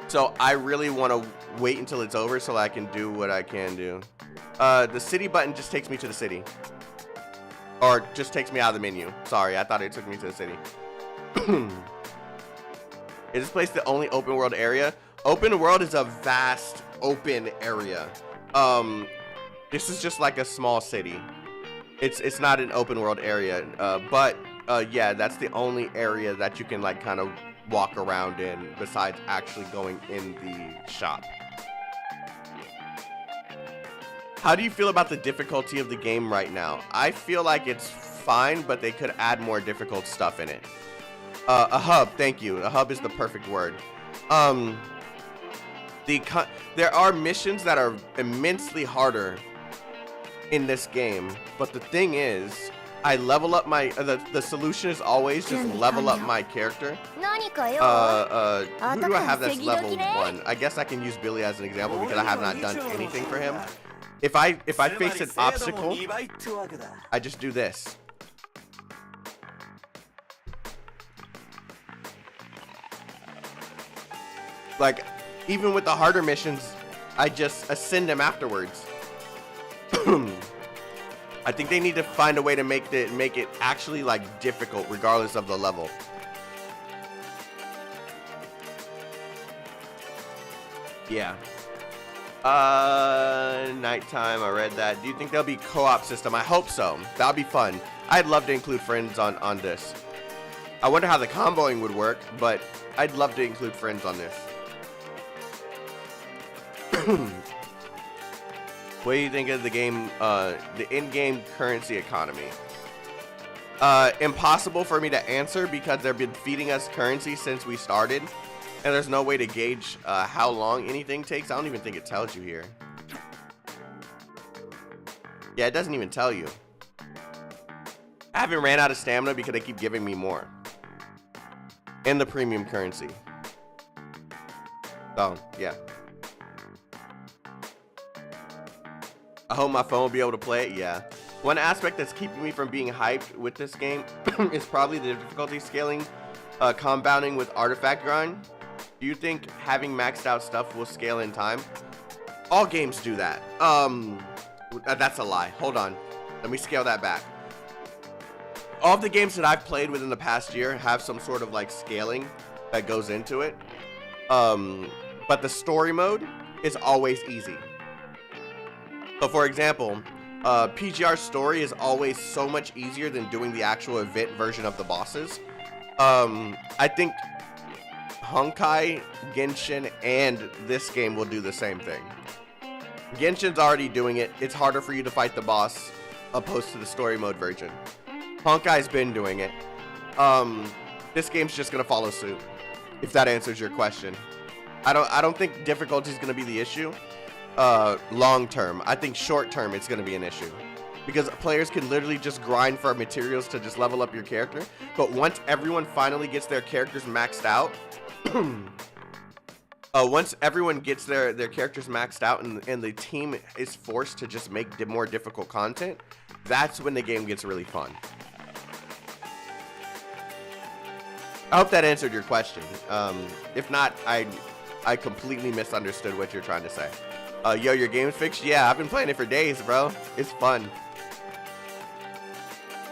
So I really want to wait until it's over so I can do what I can do. The city button just takes me to the city. Or just takes me out of the menu. Sorry, I thought it took me to the city. Is this place the only open world area? Open world is a vast open area. This is just like a small city. It's not an open world area. But yeah, that's the only area that you can like kind of walk around in besides actually going in the shop. How do you feel about the difficulty of the game right now? I feel like it's fine, but they could add more difficult stuff in it. A hub, thank you. A hub is the perfect word. There are missions that are immensely harder in this game, but the thing is, I level up my the solution is always just level up my character. Who do I have that's level 1? I guess I can use Billy as an example because I have not done anything for him. If I face an obstacle, I just do this. Like, even with the harder missions, I just ascend them afterwards. I think they need to find a way to make it actually like difficult regardless of the level. Yeah. Nighttime, I read that. Do you think there'll be co-op system? I hope so. That'll be fun. I'd love to include friends on this. I wonder how the comboing would work, but I'd love to include friends on this. What do you think of the game, the in-game currency economy? Impossible for me to answer because they've been feeding us currency since we started, and there's no way to gauge how long anything takes. I don't even think it tells you here. Yeah, it doesn't even tell you. I haven't ran out of stamina because they keep giving me more. And the premium currency. So, yeah. I hope my phone will be able to play it. Yeah. One aspect that's keeping me from being hyped with this game is probably the difficulty scaling, compounding with artifact grind. Do you think having maxed out stuff will scale in time? All games do that. That's a lie. Hold on. Let me scale that back. All of the games that I've played within the past year have some sort of like scaling that goes into it. But the story mode is always easy. So for example, PGR story is always so much easier than doing the actual event version of the bosses. I think Honkai, Genshin, and this game will do the same thing. Genshin's already doing it. It's harder for you to fight the boss opposed to the story mode version. Honkai's been doing it. This game's just gonna follow suit, if that answers your question. I don't think difficulty is gonna be the issue. Long term, I think short term it's gonna be an issue because players can literally just grind for materials to just level up your character. But once everyone finally gets their characters maxed out, once everyone gets their characters maxed out and the team is forced to just make more difficult content, that's when the game gets really fun. I hope that answered your question. If not, I completely misunderstood what you're trying to say. Yo, your game's fixed? Yeah, I've been playing it for days, bro. It's fun.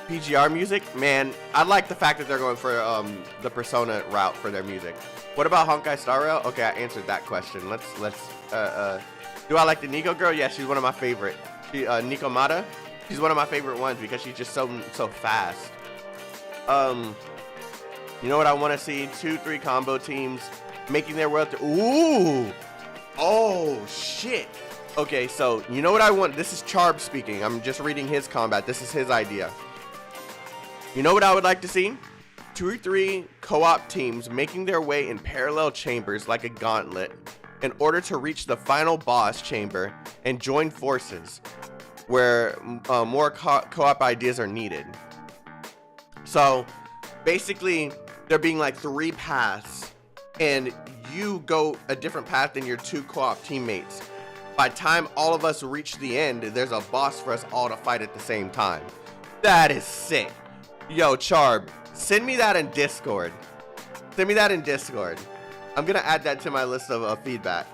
PGR music? Man, I like the fact that they're going for the Persona route for their music. What about Honkai Star Rail? Okay, I answered that question. Let's do I like the Nico girl? Yeah, she's one of my favorite. Nico Mata? She's one of my favorite ones because she's just so fast. You know what I want to see? 2-3 combo teams making their way up to... Ooh! Oh, shit. Okay, so you know what I want? This is Charb speaking. I'm just reading his combat. This is his idea. You know what I would like to see? 2 or 3 co-op teams making their way in parallel chambers like a gauntlet in order to reach the final boss chamber and join forces where more co-op ideas are needed. So basically there being like 3 paths and you go a different path than your 2 co-op teammates. By the time all of us reach the end, there's a boss for us all to fight at the same time. That is sick. Yo, Charb, send me that in Discord. Send me that in Discord. I'm gonna add that to my list of feedback.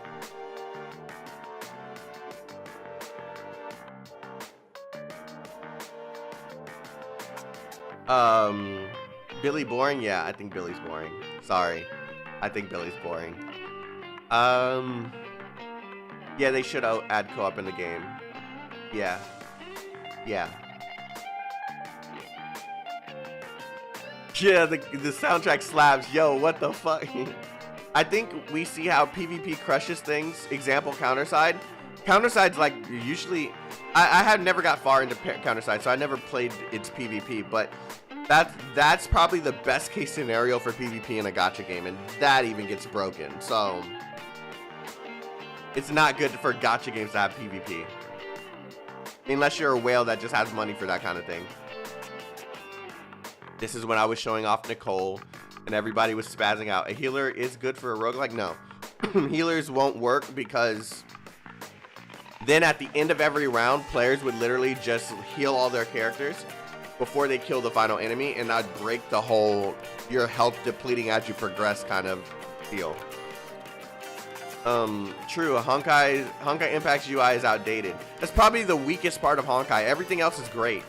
Billy boring? Yeah, I think Billy's boring. Sorry. I think Billy's boring. Yeah, they should add co-op in the game. Yeah. Yeah. Yeah, the soundtrack slaps. Yo, what the fuck? I think we see how PvP crushes things. Example, Counterside. Counterside's like usually... I have never got far into Counterside, so I never played its PvP, but that's probably the best case scenario for PvP in a gacha game, and that even gets broken. So it's not good for gacha games to have PvP. Unless you're a whale that just has money for that kind of thing. This is when I was showing off Nicole and everybody was spazzing out. A healer is good for a roguelike? No. Healers won't work because then at the end of every round, players would literally just heal all their characters before they kill the final enemy, and that'd break the whole your health depleting as you progress kind of deal. True, Honkai Impact's UI is outdated. That's probably the weakest part of Honkai. Everything else is great.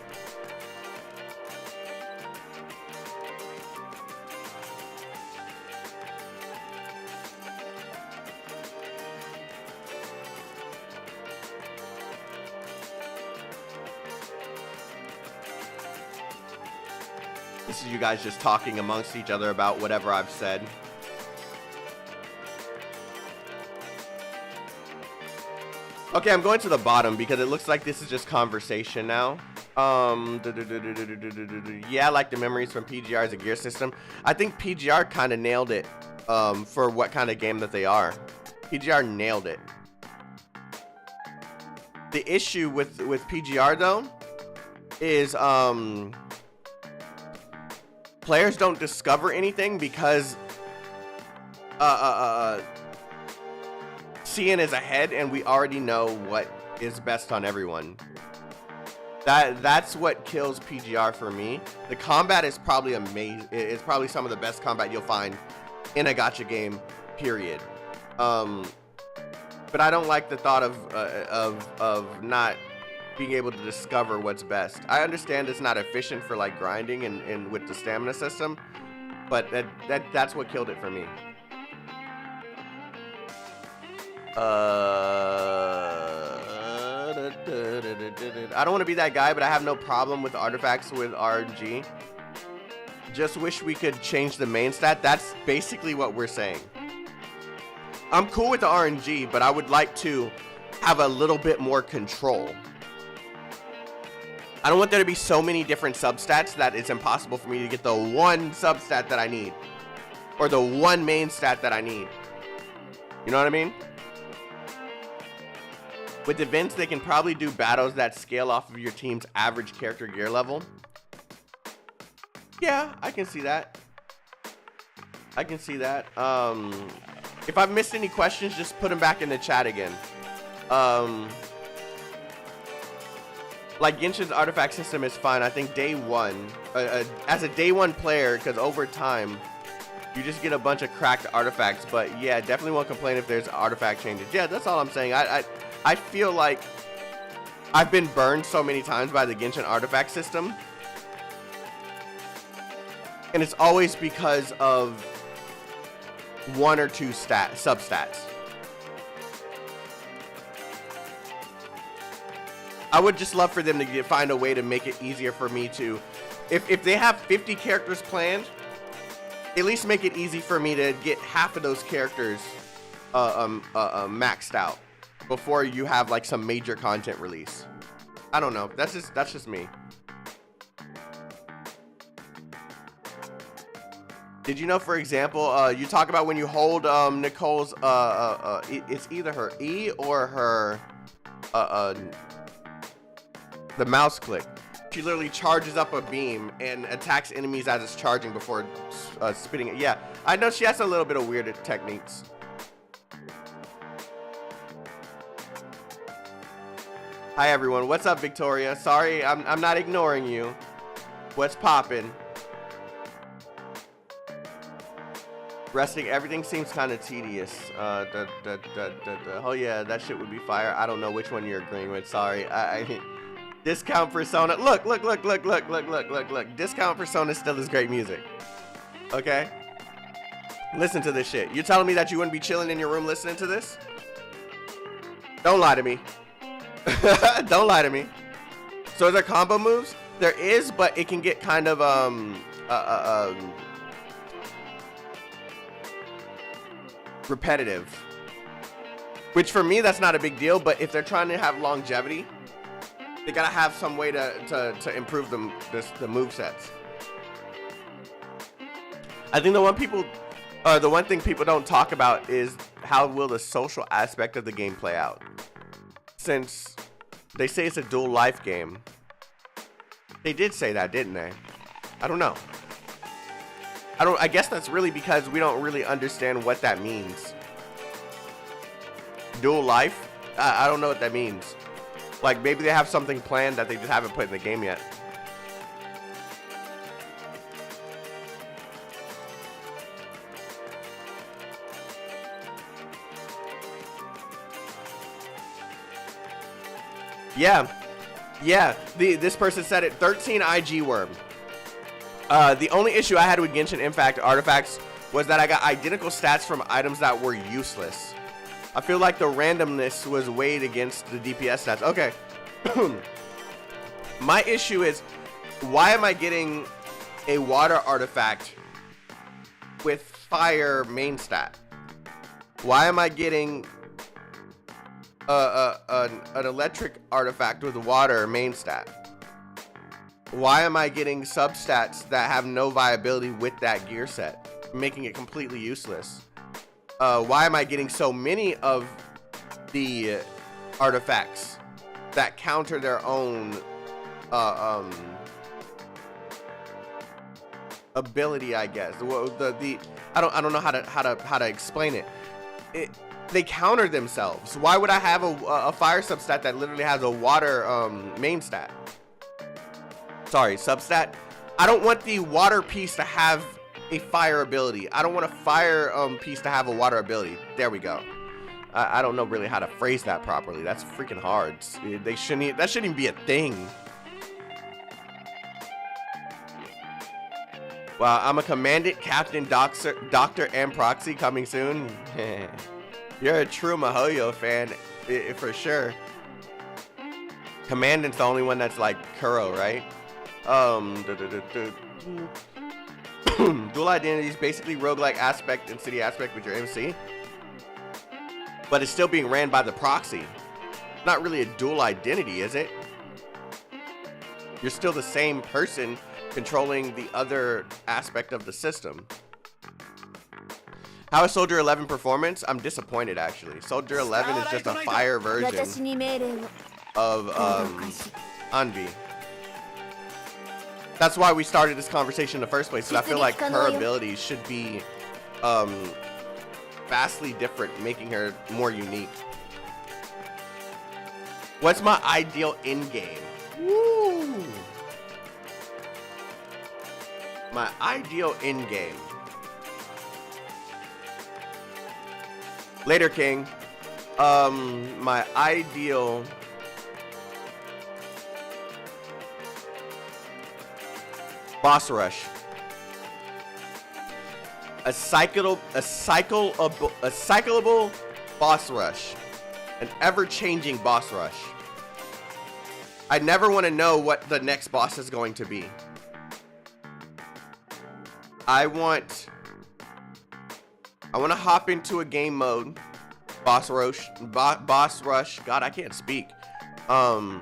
This is you guys just talking amongst each other about whatever I've said. Okay, I'm going to the bottom because it looks like this is just conversation now. Yeah, I like the memories from PGR as a gear system. I think PGR kind of nailed it for what kind of game that they are. PGR nailed it. The issue with PGR though is players don't discover anything because CN is ahead and we already know what is best on everyone. That's what kills PGR for me. The combat is probably amazing. It's probably some of the best combat you'll find in a gacha game, period. But I don't like the thought of not being able to discover what's best. I understand it's not efficient for like grinding and with the stamina system, but that's what killed it for me. I don't want to be that guy, but I have no problem with artifacts with RNG. Just wish we could change the main stat. That's basically what we're saying. I'm cool with the RNG, but I would like to have a little bit more control. I don't want there to be so many different substats that it's impossible for me to get the one substat that I need. Or the one main stat that I need. You know what I mean? With events, they can probably do battles that scale off of your team's average character gear level. Yeah, I can see that. I can see that. If I've missed any questions, just put them back in the chat again. Like Genshin's artifact system is fine. I think day one, as a day one player, because over time, You just get a bunch of cracked artifacts, but yeah, definitely won't complain if there's artifact changes. Yeah, that's all I'm saying. I feel like I've been burned so many times by the Genshin artifact system, and it's always because of one or two substats. I would just love for them to find a way to make it easier for me to, if they have 50 characters planned, at least make it easy for me to get half of those characters maxed out before you have like some major content release. I don't know. That's just me. Did you know, for example, you talk about when you hold Nicole's it's either her E or her the mouse click. She literally charges up a beam and attacks enemies as it's charging before spitting it. Yeah, I know she has a little bit of weird techniques. Hi everyone, what's up Victoria? Sorry, I'm not ignoring you. What's poppin'? Resting, everything seems kind of tedious. Oh yeah, that shit would be fire. I don't know which one you're agreeing with. Sorry, Discount Persona. Look. Discount Persona still is great music. Okay? Listen to this shit. You're telling me that you wouldn't be chilling in your room listening to this? Don't lie to me. Don't lie to me. So are there combo moves? There is, but it can get kind of repetitive. Which for me, that's not a big deal, but if they're trying to have longevity, they gotta have some way to improve the movesets. I think the one thing people don't talk about is how will the social aspect of the game play out. Since they say it's a dual life game, they did say that, didn't they? I don't know. I guess that's really because we don't really understand what that means. Dual life? I don't know what that means. Like, maybe they have something planned that they just haven't put in the game yet. Yeah. This person said it. 13 IG worm. The only issue I had with Genshin Impact artifacts was that I got identical stats from items that were useless. I feel like the randomness was weighed against the DPS stats. Okay. My issue is, why am I getting a water artifact with fire main stat? Why am I getting an electric artifact with water main stat? Why am I getting substats that have no viability with that gear set, making it completely useless? Why am I getting so many of the artifacts that counter their own ability? I guess I don't know how to explain it. They counter themselves. Why would I have a fire substat that literally has a water main stat? Sorry, substat. I don't want the water piece to have a fire ability. I don't want a fire piece to have a water ability. There we go. I don't know really how to phrase that properly. That's freaking hard. That shouldn't even be a thing. Wow, I'm a commandant, captain, doctor, and proxy coming soon. You're a true Mihoyo fan, for sure. Commandant's the only one that's like Kuro, right? Dual identity is basically roguelike aspect and city aspect with your MC, but it's still being ran by the proxy. Not really a dual identity, is it? You're still the same person controlling the other aspect of the system. How is Soldier 11 performance? I'm disappointed, actually. Soldier 11 is just a fire version of Anvi. That's why we started this conversation in the first place, because I feel like her abilities should be vastly different, making her more unique. What's my ideal end game? Woo! My ideal end game. Later, King. My ideal boss rush. A cyclable boss rush. An ever-changing boss rush. I never want to know what the next boss is going to be. I want to hop into a game mode, boss rush. God, I can't speak. And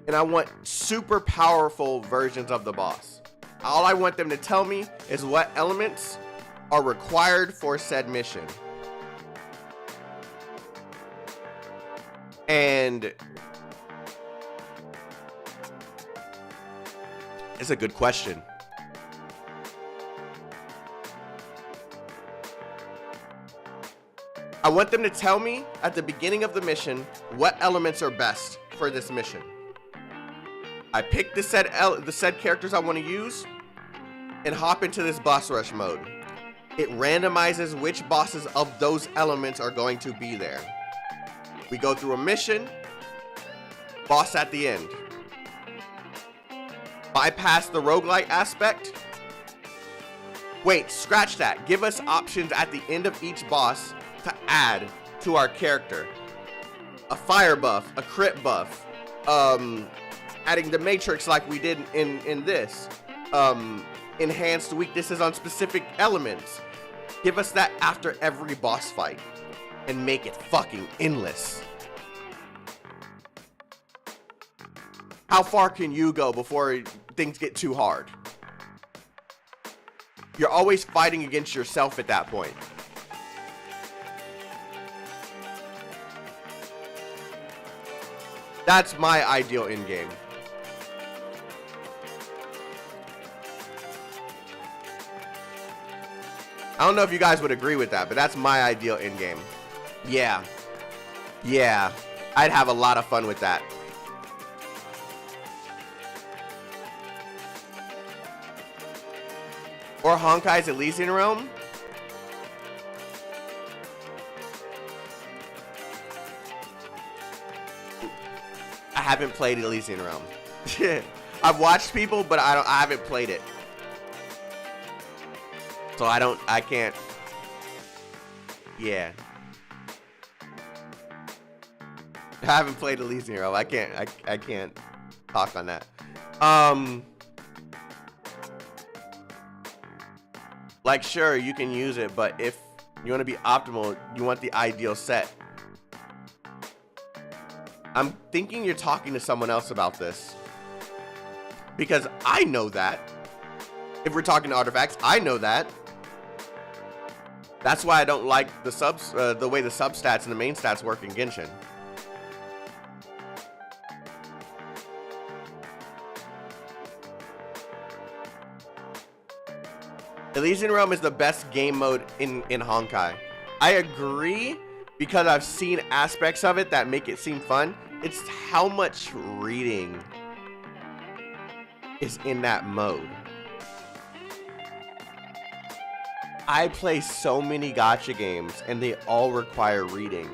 I want super powerful versions of the boss. All I want them to tell me is what elements are required for said mission. And it's a good question. I want them to tell me at the beginning of the mission what elements are best for this mission. I pick the said characters I want to use and hop into this boss rush mode. It randomizes which bosses of those elements are going to be there. We go through a mission, boss at the end. Bypass the roguelite aspect. Wait, scratch that. Give us options at the end of each boss to add to our character. A fire buff, a crit buff, adding the matrix like we did in this, enhanced weaknesses on specific elements. Give us that after every boss fight and make it fucking endless. How far can you go before things get too hard? You're always fighting against yourself at that point. That's my ideal end game. I don't know if you guys would agree with that, but that's my ideal end game. Yeah. Yeah. I'd have a lot of fun with that. Or Honkai's Elysian Realm. I haven't played Elysian Realm. I've watched people, but I haven't played it. So I can't. Yeah. I haven't played Elysian Realm. I can't talk on that. Like, sure, you can use it, but if you want to be optimal, you want the ideal set. I'm thinking you're talking to someone else about this. Because I know that. If we're talking to artifacts, I know that. That's why I don't like the way the substats and the main stats work in Genshin. Elysian Realm is the best game mode in Honkai. I agree, because I've seen aspects of it that make it seem fun. It's how much reading is in that mode. I play so many gacha games and they all require reading.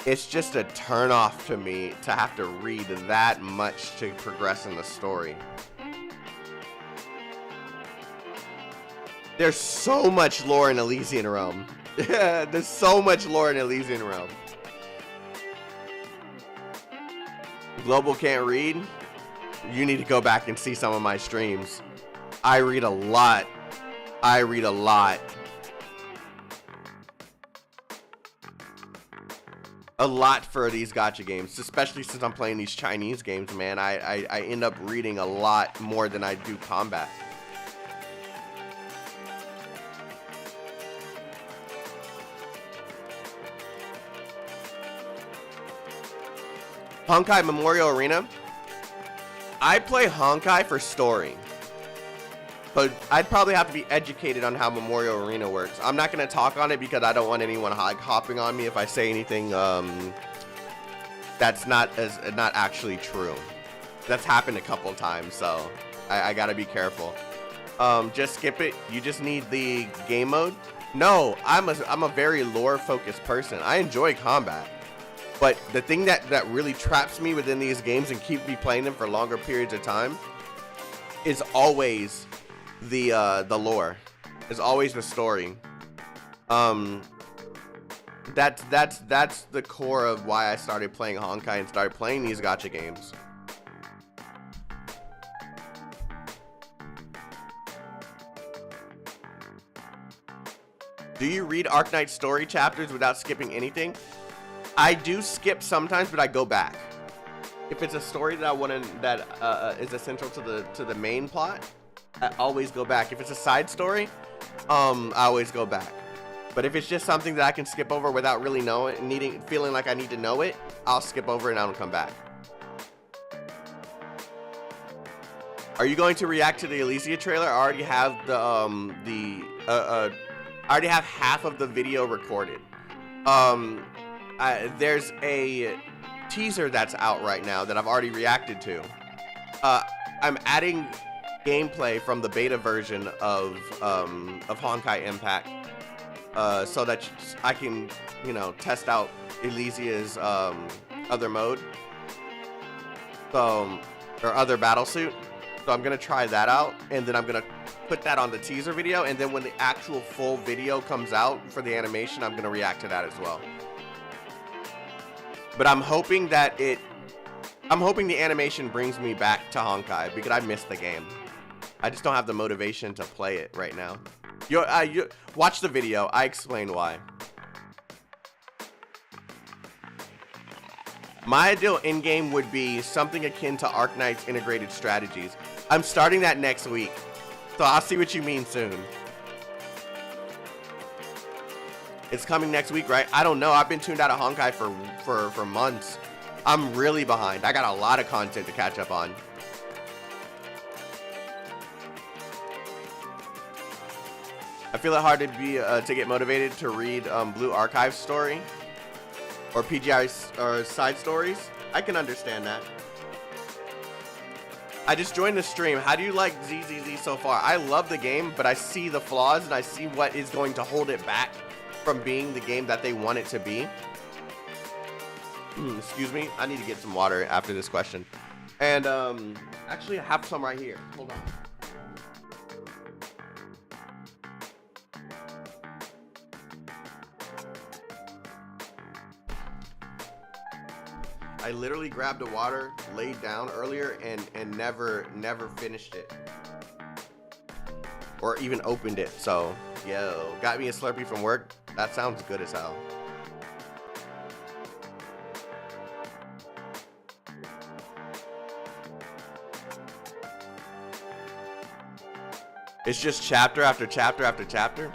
It's just a turn off to me to have to read that much to progress in the story. There's so much lore in Elysian Realm. There's so much lore in Elysian Realm. Global can't read? You need to go back and see some of my streams. I read a lot. I read a lot. A lot for these gacha games, especially since I'm playing these Chinese games, man. I end up reading a lot more than I do combat. Honkai Memorial Arena. I play Honkai for story. But I'd probably have to be educated on how Memorial Arena works. I'm not going to talk on it because I don't want anyone hopping on me if I say anything that's not actually true. That's happened a couple times, so I got to be careful. Just skip it. You just need the game mode No, I'm a very lore focused person. I enjoy combat, but the thing that really traps me within these games and keeps me playing them for longer periods of time is always the lore. Is always the story. That's the core of why I started playing Honkai and started playing these gacha games. Do you read Arknight story chapters without skipping anything? I do skip sometimes, but I go back. If it's a story that I want to, that is essential to the main plot, I always go back. If it's a side story, I always go back. But if it's just something that I can skip over without really feeling like I need to know it, I'll skip over and I don't come back. Are you going to react to the Elysia trailer? I already have I already have half of the video recorded. There's a teaser that's out right now that I've already reacted to. I'm adding gameplay from the beta version of Honkai Impact, so that I can, test out Elysia's other mode, or other battle suit. So I'm gonna try that out, and then I'm gonna put that on the teaser video, and then when the actual full video comes out for the animation, I'm gonna react to that as well. But I'm hoping the animation brings me back to Honkai, because I missed the game. I just don't have the motivation to play it right now. You watch the video. I explain why. My ideal endgame would be something akin to Arknight's integrated strategies. I'm starting that next week, so I'll see what you mean soon. It's coming next week, right? I don't know. I've been tuned out of Honkai for months. I'm really behind. I got a lot of content to catch up on. I feel it hard to get motivated to read Blue Archive's story or PGI's or side stories. I can understand that. I just joined the stream. How do you like ZZZ so far? I love the game, but I see the flaws and I see what is going to hold it back from being the game that they want it to be. Excuse me. I need to get some water after this question. And actually, I have some right here. Hold on. I literally grabbed the water, laid down earlier, and never finished it. Or even opened it. So, yo, got me a Slurpee from work. That sounds good as hell. It's just chapter after chapter after chapter.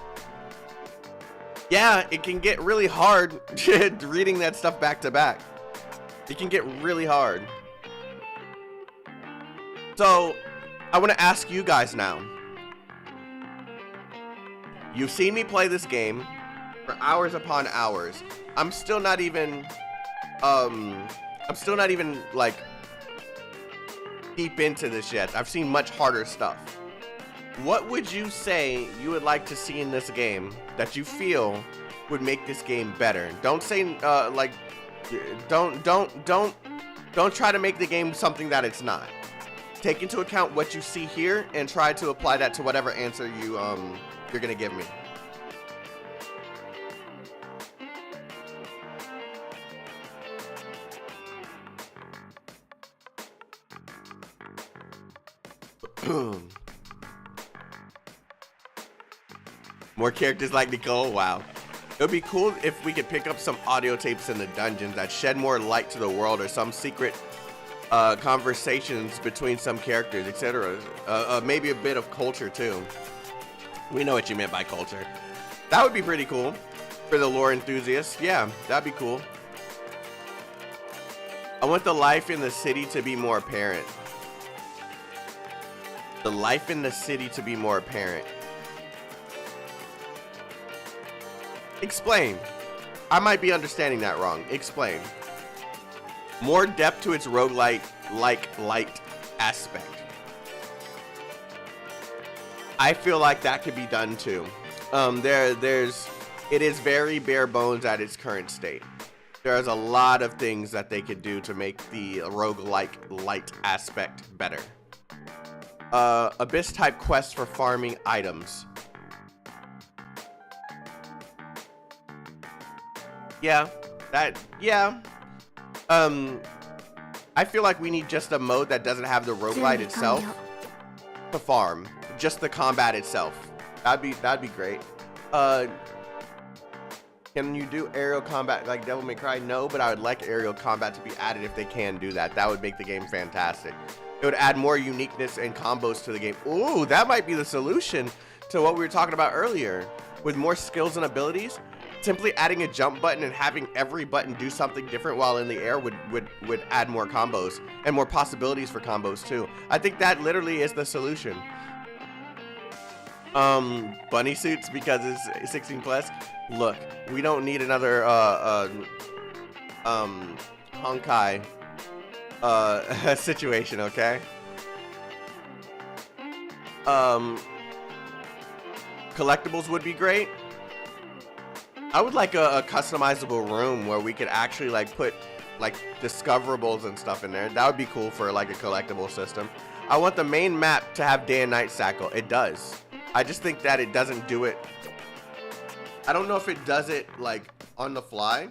Yeah, it can get really hard reading that stuff back to back. It can get really hard. So, I want to ask you guys now. You've seen me play this game for hours upon hours. I'm still not even like deep into this yet. I've seen much harder stuff. What would you say you would like to see in this game that you feel would make this game better? Don't say like don't try to make the game something that it's not. Take into account what you see here and try to apply that to whatever answer you're gonna give me. More characters like Nicole? Wow. It would be cool if we could pick up some audio tapes in the dungeons that shed more light to the world, or some secret conversations between some characters, etc. Maybe a bit of culture too. We know what you meant by culture. That would be pretty cool for the lore enthusiasts. Yeah, that'd be cool. I want the life in the city to be more apparent. The life in the city to be more apparent. Explain. I might be understanding that wrong. Explain. More depth to its roguelite light aspect. I feel like that could be done too. It is very bare bones at its current state. There's a lot of things that they could do to make the roguelike light aspect better. Abyss type quests for farming items. Yeah. I feel like we need just a mode that doesn't have the roguelite itself to farm. Just the combat itself. That'd be great. Can you do aerial combat like Devil May Cry? No, but I would like aerial combat to be added if they can do that. That would make the game fantastic. It would add more uniqueness and combos to the game. Ooh, that might be the solution to what we were talking about earlier. With more skills and abilities, simply adding a jump button and having every button do something different while in the air would add more combos and more possibilities for combos too. I think that literally is the solution. Bunny suits because it's 16 plus. Look, we don't need another Honkai situation, okay? Collectibles would be great. I would like a customizable room where we could actually like put like discoverables and stuff in there. That would be cool for like a collectible system. I want the main map to have day and night cycle. It does. I just think that it doesn't do it. I don't know if it does it like on the fly,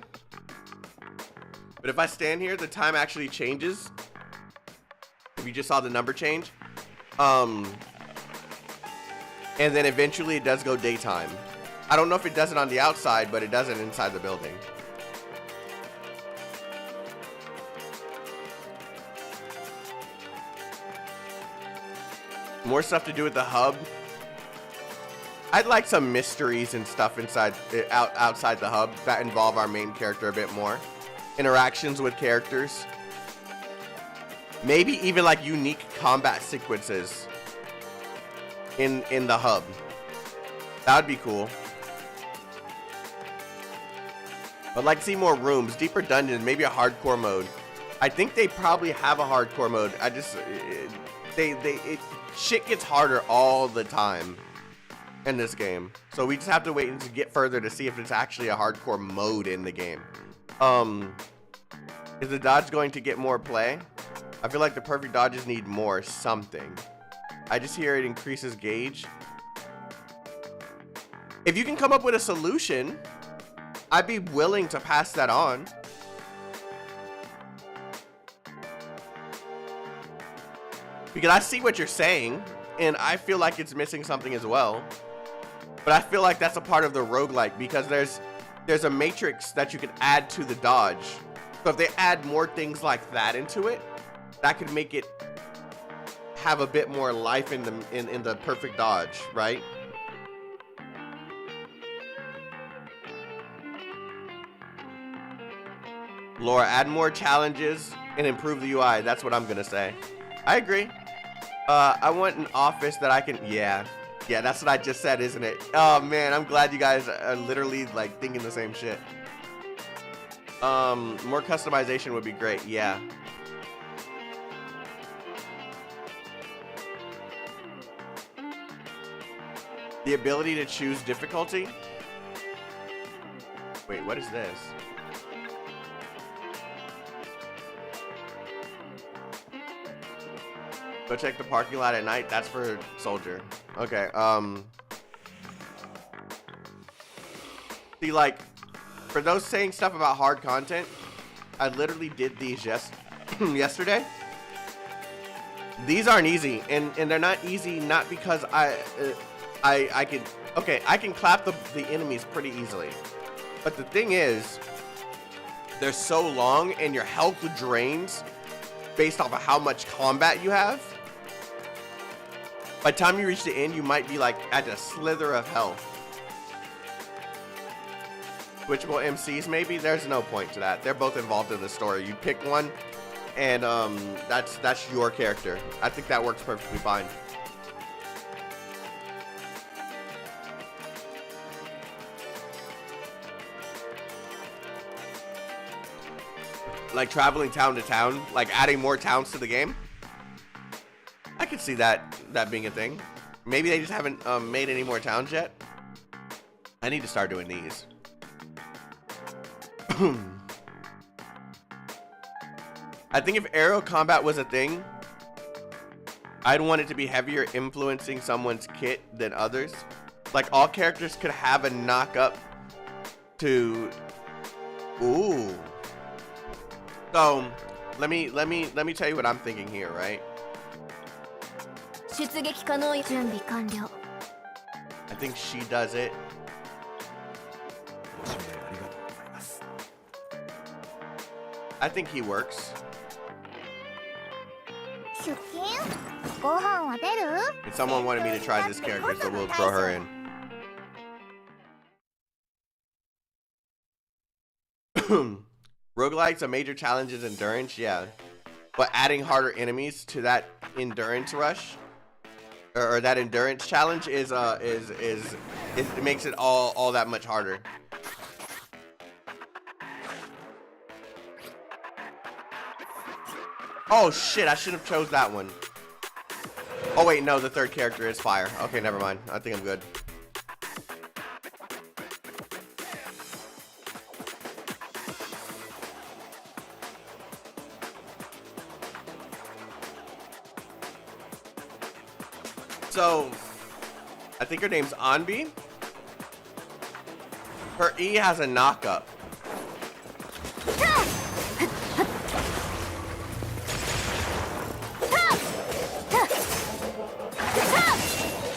but if I stand here, the time actually changes. If you just saw the number change, and then eventually it does go daytime. I don't know if it does it on the outside, but it does it inside the building. More stuff to do with the hub. I'd like some mysteries and stuff outside the hub that involve our main character a bit more. Interactions with characters. Maybe even like unique combat sequences in the hub. That would be cool. I'd like to see more rooms, deeper dungeons, maybe a hardcore mode. I think they probably have a hardcore mode. Shit gets harder all the time in this game. So we just have to wait and get further to see if it's actually a hardcore mode in the game. Is the dodge going to get more play? I feel like the perfect dodges need more something. I just hear it increases gauge. If you can come up with a solution, I'd be willing to pass that on. Because I see what you're saying, and I feel like it's missing something as well. But I feel like that's a part of the roguelike, because there's a matrix that you can add to the dodge. So if they add more things like that into it, that could make it have a bit more life in the perfect dodge, right? Laura, add more challenges and improve the UI. That's what I'm gonna say. I agree. I want an office that I can, yeah, that's what I just said, isn't it? Oh man, I'm glad you guys are literally like thinking the same shit. More customization would be great, yeah. The ability to choose difficulty? Wait, what is this? Go check the parking lot at night. That's for Soldier. Okay. See, like, for those saying stuff about hard content, I literally did these yesterday. These aren't easy, and they're not easy not because I can clap the enemies pretty easily, but the thing is, they're so long and your health drains based off of how much combat you have. By the time you reach the end, you might be like at a slither of health. Switchable MCs, maybe? There's no point to that. They're both involved in the story. You pick one, and that's your character. I think that works perfectly fine. Like traveling town to town, like adding more towns to the game. I could see that being a thing. Maybe they just haven't made any more towns yet. I need to start doing these. I think if aerial combat was a thing, I'd want it to be heavier influencing someone's kit than others. Like all characters could have a knock up to. Ooh. So let me tell you what I'm thinking here, right? I think she does it. I think he works. And someone wanted me to try this character, so we'll throw her in. Roguelike's a major challenge is endurance, yeah. But adding harder enemies to that endurance rush, or that endurance challenge is it makes it all that much harder. Oh shit, I should have chose that one. Oh wait, no, the third character is fire. Okay, never mind. I think I'm good. So, I think her name's Anbi. Her E has a knock-up.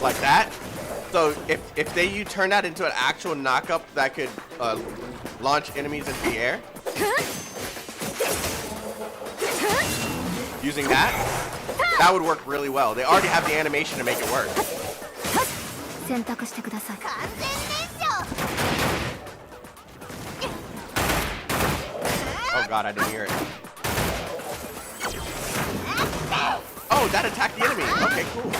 Like that. So if you turn that into an actual knock-up that could launch enemies into the air, using that would work really well. They already have the animation to make it work. Oh god, I didn't hear it. Oh, that attacked the enemy. Okay, cool.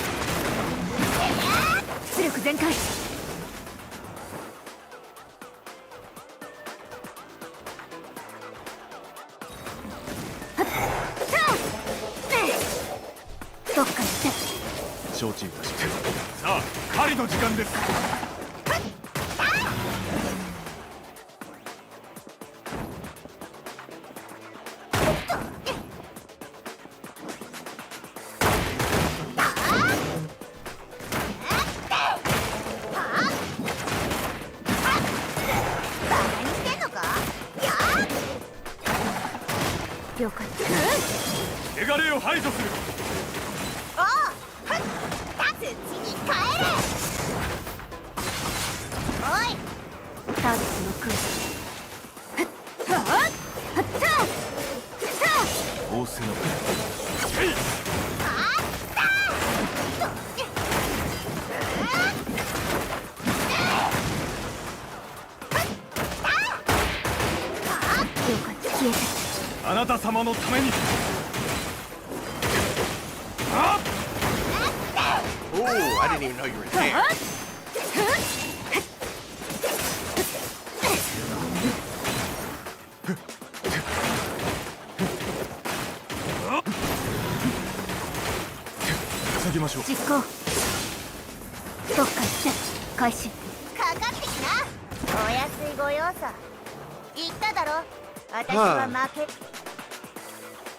Ooh, I didn't even know you were there.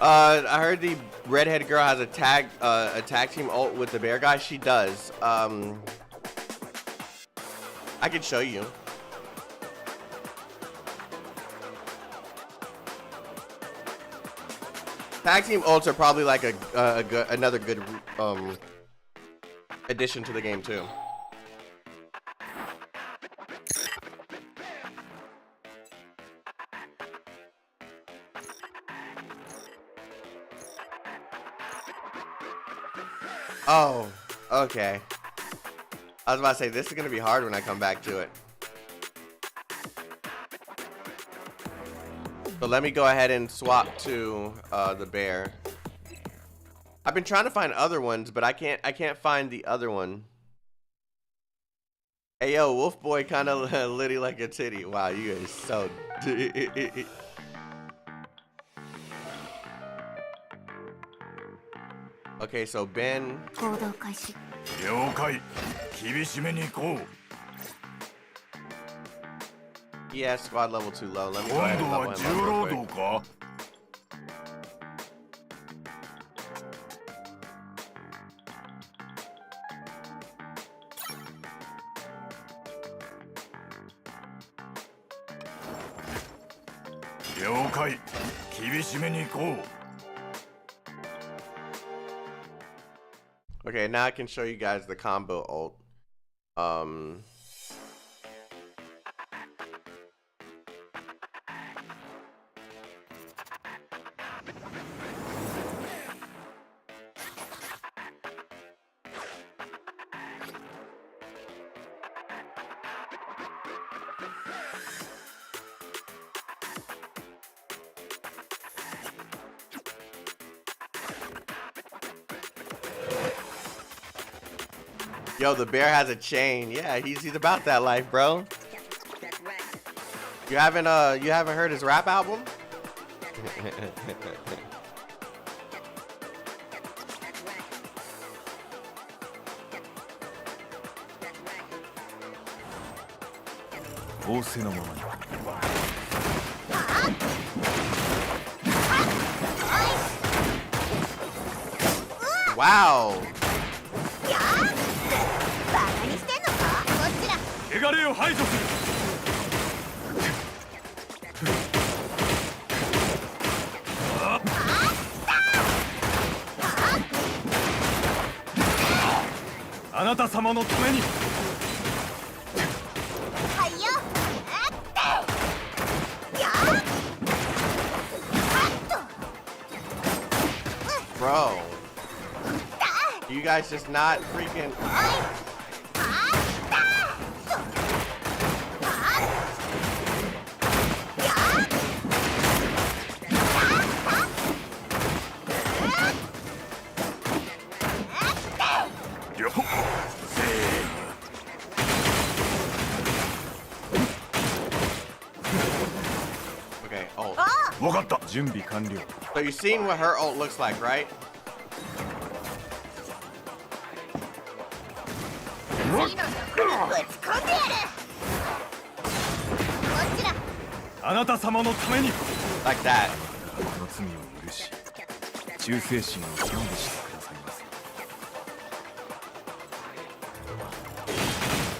I heard the redhead girl has a tag team ult with the bear guy. She does. I can show you. Tag team ults are probably like another good addition to the game too. Oh, okay. I was about to say, this is going to be hard when I come back to it. So let me go ahead and swap to the bear. I've been trying to find other ones, but I can't find the other one. Hey yo, Wolf Boy kind of litty like a titty. Wow, you guys so. Okay, so Ben. Yeah, squad level too low. Let me go ahead and level him up real quick. Okay, now I can show you guys the combo ult. Yo, the bear has a chain. Yeah, he's about that life, bro. You haven't heard his rap album? Wow. Bro, you guys just not freaking. Okay, ult. So you've seen what her ult looks like, right? Like that.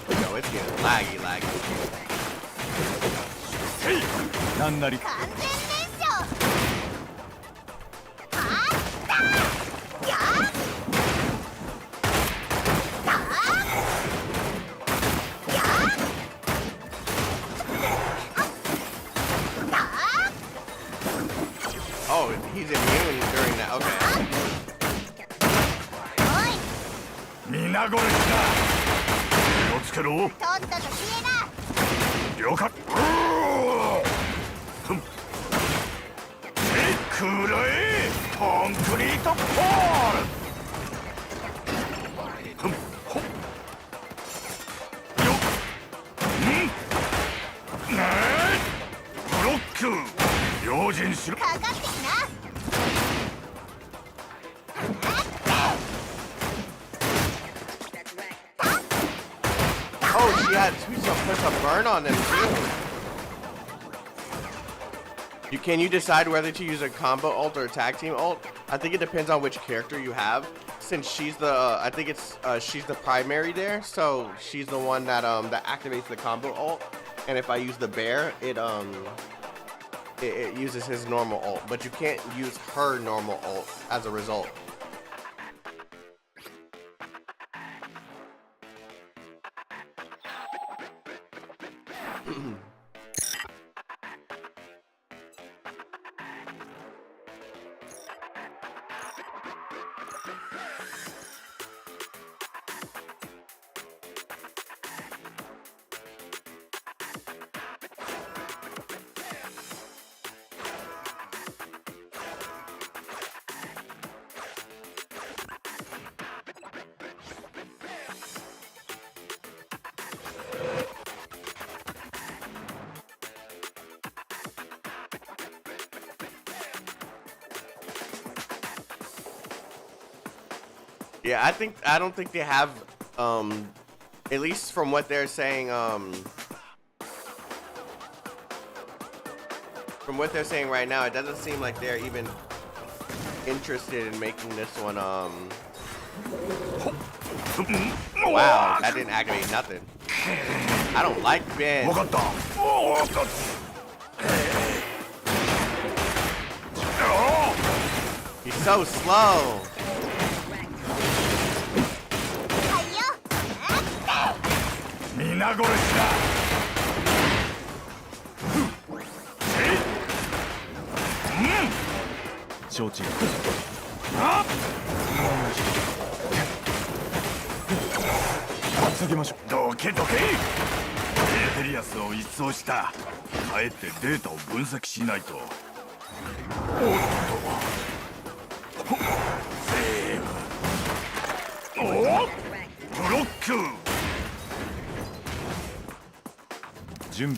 Yo, it's getting laggy. Oh, he's immune during that. Okay. Oh, she puts a burn on them too. Can you decide whether to use a combo ult or a tag team ult? I think it depends on which character you have. Since she's the, I think it's she's the primary there, so she's the one that that activates the combo ult. And if I use the bear, it uses his normal ult, but you can't use her normal ult as a result. Yeah, I don't think they have, at least from what they're saying, from what they're saying right now, it doesn't seem like they're even interested in making this one, wow, that didn't activate nothing. I don't like Ben. He's so slow.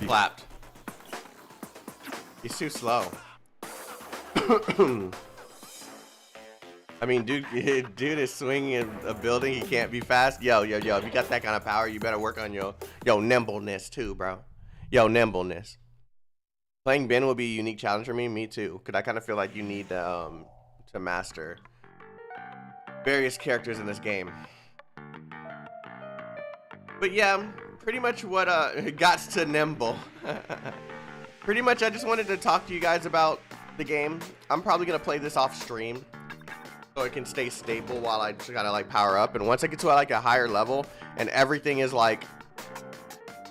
Clapped. He's too slow. I mean, dude is swinging a building. He can't be fast. Yo. If you got that kind of power, you better work on your nimbleness too, bro. Yo, nimbleness. Playing Ben will be a unique challenge for me. Me too, because I kind of feel like you need to master various characters in this game. But yeah, pretty much what got to nimble. Pretty much, I just wanted to talk to you guys about the game. I'm probably gonna play this off stream, so it can stay stable while I just gotta like power up. And once I get to like a higher level and everything is like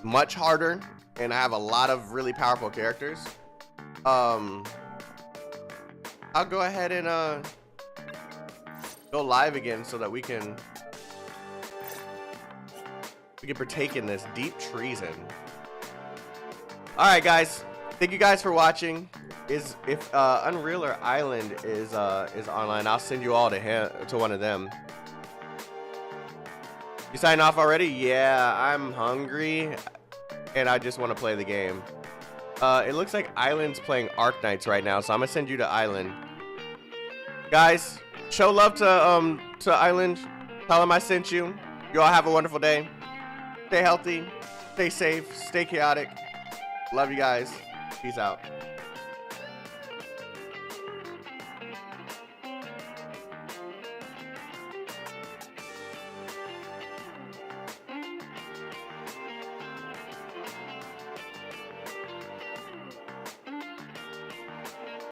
much harder and I have a lot of really powerful characters, I'll go ahead and go live again so that we can partake in this deep treason. All right, guys, thank you guys for watching. If Unreal or Island is online, I'll send you all to one of them. You signed off already? Yeah, I'm hungry and I just want to play the game. It looks like Island's playing Arknights right now, so I'm gonna send you to Island. Guys, show love to Island. Tell him I sent you. You all have a wonderful day. Stay healthy, stay safe, stay chaotic. Love you guys. Peace out.